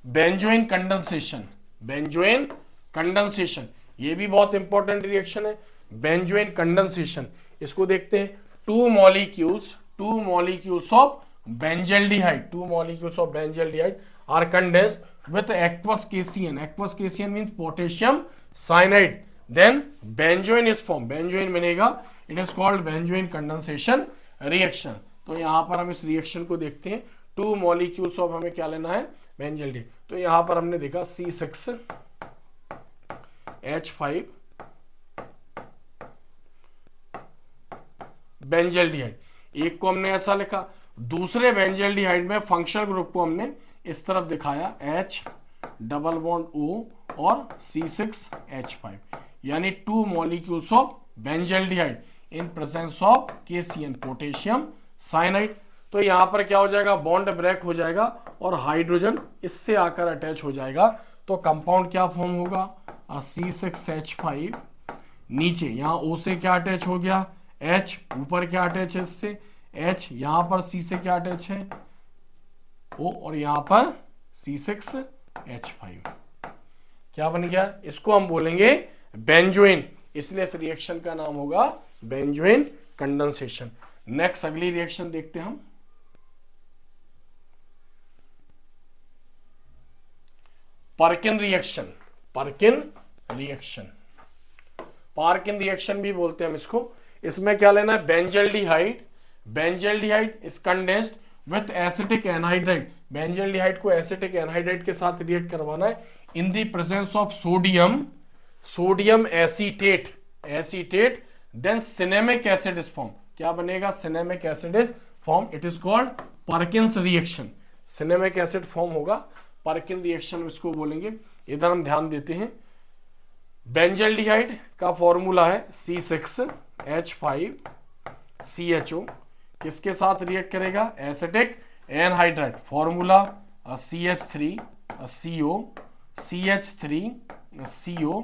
benzoin condensation. Benzoin condensation ये भी बहुत important reaction है, benzoin condensation. इसको देखते हैं, two molecules of benzaldehyde are condensed with aqueous KCN. Aqueous KCN means potassium cyanide, then benzoin is form, benzoin बनेगा। It is called benzoin condensation reaction. तो यहां पर हम इस रिएक्शन को देखते हैं, टू मॉलिक्यूल्स ऑफ, हमें क्या लेना है, बेंजल्डिहाइड। तो यहां पर हमने देखा C6H5 बेंजल्डिहाइड, एक को हमने ऐसा लिखा, दूसरे बेंजल्डिहाइड में फंक्शनल ग्रुप को हमने इस तरफ दिखाया, H डबल बॉन्ड O और C6H5, यानी to molecules of benzaldehyde in presence of cation potassium cyanide. तो यहां पर क्या हो जाएगा, बॉन्ड ब्रेक हो जाएगा और हाइड्रोजन इससे आकर अटैच हो जाएगा। तो कंपाउंड क्या फॉर्म होगा, C6H5, नीचे यहां O से क्या अटैच हो गया, H, ऊपर क्या अटैच है इससे, H, यहां पर C से क्या अटैच है, O, और यहां पर C6H5। क्या बन गया, इसको हम बोलेंगे बेंजोइन, इसलिए इस रिएक्शन का नाम होगा बेंजोइन कंडेंसेशन। नेक्स्ट अगली रिएक्शन देखते हैं हम, Perkin reaction. Perkin reaction, Parkin reaction भी बोलते हैं हम इसको। इसमें क्या लेना है, benzaldehyde, benzaldehyde is condensed with acetic anhydride, benzaldehyde को एसिटिक एनहाइड्राइड के साथ रिएक्ट करवाना है in the presence of sodium, sodium acetate, acetate, then cinnamic acid is form. क्या बनेगा, cinnamic acid is form, it is called Perkin's reaction, cinnamic acid form होगा, Perkin reaction इसको बोलेंगे। इधर हम ध्यान देते हैं, बेंजल्डिहाइड का फॉर्मूला है C6H5CHO, किसके साथ रिएक्ट करेगा, acetic anhydride, formula CH3CO, CH3CO।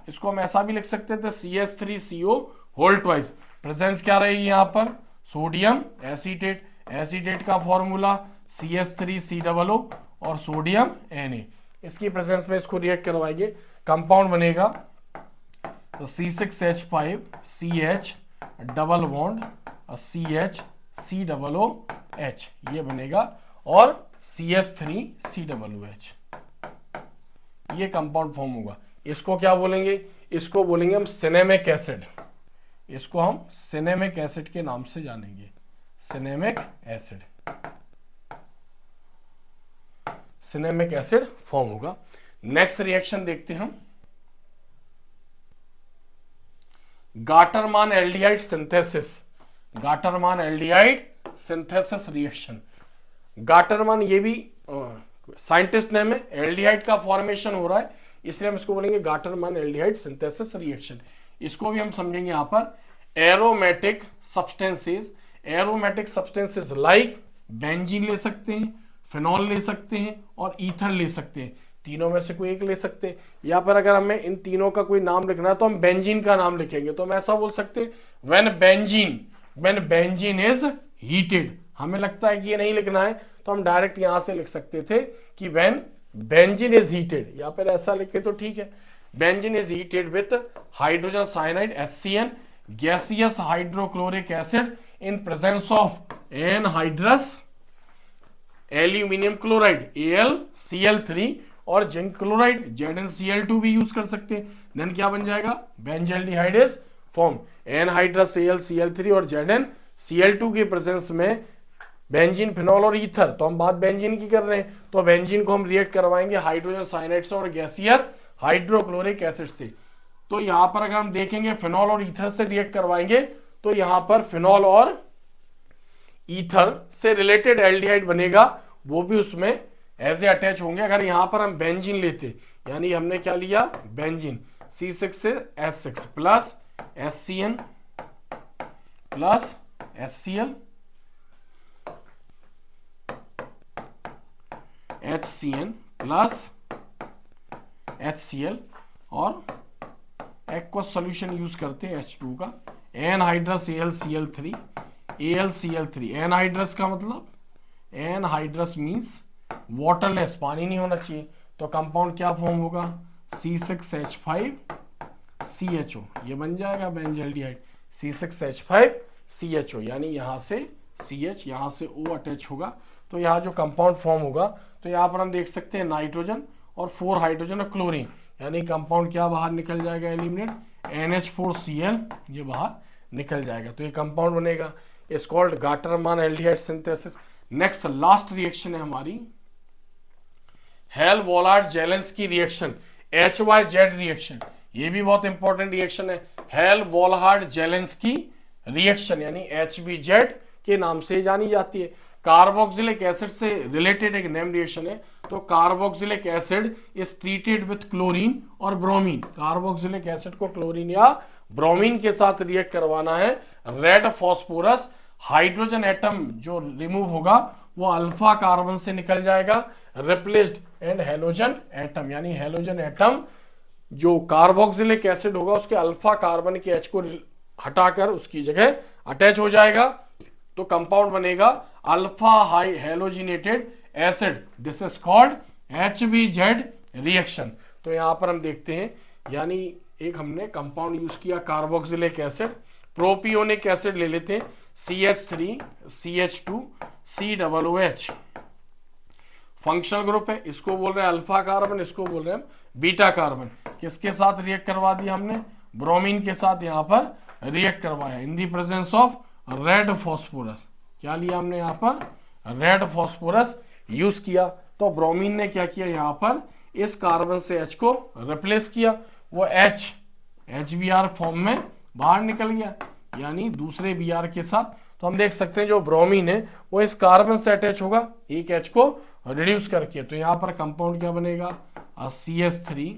इसको हम ऐसा भी लिख सकते थे CH3CO होल ट्वाइस, प्रेजेंस क्या रहेगी यहां पर, सोडियम एसीटेट, एसीटेट का फॉर्मूला CH3COO और सोडियम Na, इसकी प्रेजेंस में इसको रिएक्ट करवाएंगे, कंपाउंड बनेगा C6H5CH डबल बॉन्ड CH3COOH, ये बनेगा, और CH3COOH, ये कंपाउंड फॉर्म होगा। इसको क्या बोलेंगे, इसको बोलेंगे हम सिनेमिक एसिड, इसको हम सिनेमिक एसिड के नाम से जानेंगे, cinnamic acid, cinnamic acid form होगा। नेक्स्ट रिएक्शन देखते हैं हम, Gattermann aldehyde synthesis, Gattermann aldehyde synthesis reaction. Gattermann ये भी साइंटिस्ट नेम है, एल्डिहाइड का फॉर्मेशन हो रहा है, इसलिए हम इसको बोलेंगे गाटरमान एल्डिहाइड सिंथेसिस रिएक्शन। इसको भी हम समझेंगे यहां पर aromatic substances, aromatic substances like benzene ले सकते हैं, फिनॉल ले सकते हैं और ईथर ले सकते हैं, तीनों में से कोई एक ले सकते हैं। या पर अगर हमें इन तीनों का कोई नाम लिखना है तो हम बेंजीन का नाम लिखेंगे, तो हम ऐसा बोल सकते हैं व्हेन बेंजीन इज हीटेड। हमें लगता है कि ये नहीं लिखना है तो हम डायरेक्ट यहां से लिख सकते थे कि व्हेन बेंजीन इज हीटेड, या फिर ऐसा लिखे तो ठीक है, benzene is heated with hydrogen cyanide HCN, gaseous hydrochloric acid in presence of anhydrous aluminium chloride AlCl3 और जिंक क्लोराइड ZnCl2 भी यूज कर सकते हैं। देन क्या बन जाएगा, benzaldehyde is form, anhydrous AlCl3 और ZnCl2 के प्रेजेंस में बेंजीन, फिनॉल और ईथर, तो हम बात बेंजीन की कर रहे हैं, तो बेंजीन को हम रिएक्ट करवाएंगे हाइड्रोजन साइनाइड से और गैसियस हाइड्रोक्लोरिक एसिड से। तो यहां पर अगर हम देखेंगे फिनॉल और ईथर से रिएक्ट करवाएंगे तो यहां पर फिनॉल और ईथर से रिलेटेड एल्डिहाइड बनेगा, वो भी उसमें एज ए अटैच होंगे। अगर यहां पर हम बेंजीन लेते, यानी हमने क्या लिया, बेंजीन, C6 से S6 plus HCN plus HCl, HCN plus HCl और एक्वस सॉल्यूशन यूज करते हैं H2 का, एनहाइड्रस AlCl3, एनहाइड्रस का मतलब, एनहाइड्रस मींस वाटरलेस, पानी नहीं होना चाहिए, तो कंपाउंड क्या फॉर्म होगा, C6H5CHO, ये बन जाएगा बेंजल्डिहाइड, C6H5CHO, यानी यहां से CH, यहां से O अटैच होगा, तो यहाँ जो कंपाउंड फॉर्म होगा, तो यहाँ पर हम देख सकते हैं नाइट्रोजन और 4 हाइड्रोजन और क्लोरीन, यानी कंपाउंड क्या बाहर निकल जाएगा, एलिमिनेट, NH4Cl, ये बाहर निकल जाएगा, तो ये कंपाउंड बनेगा, is called Gattermann aldehyde synthesis. Next last reaction है हमारी हेल-वॉलार्ड जेलेंस्की रिएक्शन, HYZ रिएक्शन, ये भी बहुत इंपॉर्टेंट रिएक्शन है, हेल-वॉलार्ड जेलेंस्की रिएक्शन, यानी HVZ के नाम से जानी जाती है। कार्बोक्सिलिक एसिड से रिलेटेड एक नेम रिएक्शन है, तो carboxylic acid is treated with chlorine और ब्रोमीन, कार्बोक्सिलिक एसिड को क्लोरीन या ब्रोमीन के साथ रिएक्ट करवाना है, रेड फॉस्फोरस हाइड्रोजन एटम जो रिमूव होगा वो अल्फा कार्बन से निकल जाएगा, रिप्लेस्ड एंड हेलोजन एटम, यानी हेलोजन एटम जो कार्बोक्सिलिक एसिड होगा उसके अल्फा कार्बन के H को हटाकर उसकी जगह अटैच हो जाएगा, तो कंपाउंड बनेगा alpha high halogenated acid, this is called HVZ reaction. तो यहाँ पर हम देखते हैं, यानी एक हमने कंपाउंड यूज किया कार्बोक्सिलिक एसिड, प्रोपियोनिक एसिड ले लेते हैं CH3 CH2 COOH, functional group है, इसको बोल रहे हैं अल्फा कार्बन, इसको बोल रहे हैं बीटा कार्बन। किसके साथ रिएक्ट करवा दिया हमने, ब्रोमीन के साथ यहाँ पर रिएक्ट करवाया in the presence of red phosphorus. क्या लिया हमने यहाँ पर, रेड फॉस्फोरस यूज किया। तो ब्रोमीन ने क्या किया, यहाँ पर इस कार्बन से H को रिप्लेस किया, वो HBr फॉर्म में बाहर निकल गया, यानी दूसरे Br के साथ। तो हम देख सकते हैं जो ब्रोमीन है वो इस कार्बन से अटैच होगा एक H को रिड्यूस करके, तो यहाँ पर कंपाउंड क्या बनेगा, CH3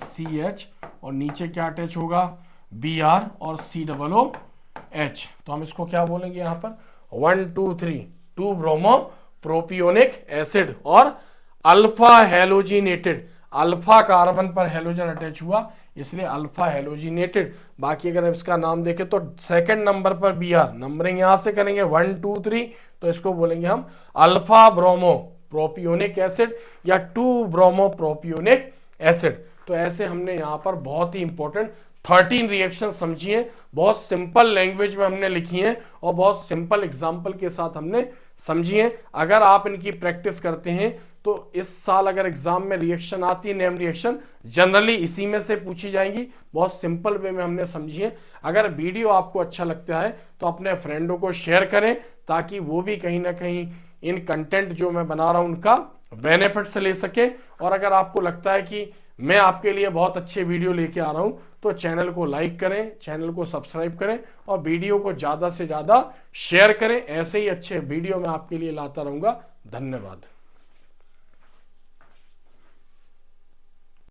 CH और नीचे क्या अटैच होगा, Br और COOH। तो हम इसको क्या बोलेंगे यहाँ पर 1 2 3 2 ब्रोमो प्रोपियोनिक एसिड और अल्फा हेलोजिनेटेड, अल्फा कार्बन पर हेलोजन अटैच हुआ इसलिए अल्फा हेलोजिनेटेड। बाकी अगर इसका नाम देखें तो सेकंड नंबर पर Br, नंबरिंग यहां से करेंगे 1 2 3, तो इसको बोलेंगे हम अल्फा ब्रोमो प्रोपियोनिक एसिड या 2 ब्रोमो प्रोपियोनिक एसिड। तो ऐसे हमने यहाँ पर बहुत ही इंपॉर्टेंट 13 रिएक्शन समझिए, बहुत सिंपल लैंग्वेज में हमने लिखी है और बहुत सिंपल एग्जाम्पल के साथ हमने समझी है। अगर आप इनकी प्रैक्टिस करते हैं तो इस साल अगर एग्जाम में रिएक्शन आती है, नेम रिएक्शन जनरली इसी में से पूछी जाएंगी। बहुत सिंपल वे में हमने समझी है। अगर वीडियो आपको अच्छा लगता है तो अपने फ्रेंडों को शेयर करें ताकि वो भी कहीं ना कहीं इन कंटेंट जो मैं बना रहा हूं उनका बेनिफिट से ले सके। और अगर आपको लगता है कि मैं आपके लिए बहुत अच्छे वीडियो लेके आ रहा हूं तो चैनल को लाइक करें, चैनल को सब्सक्राइब करें और वीडियो को ज़्यादा से ज़्यादा शेयर करें। ऐसे ही अच्छे वीडियो मैं आपके लिए लाता रहूंगा। धन्यवाद।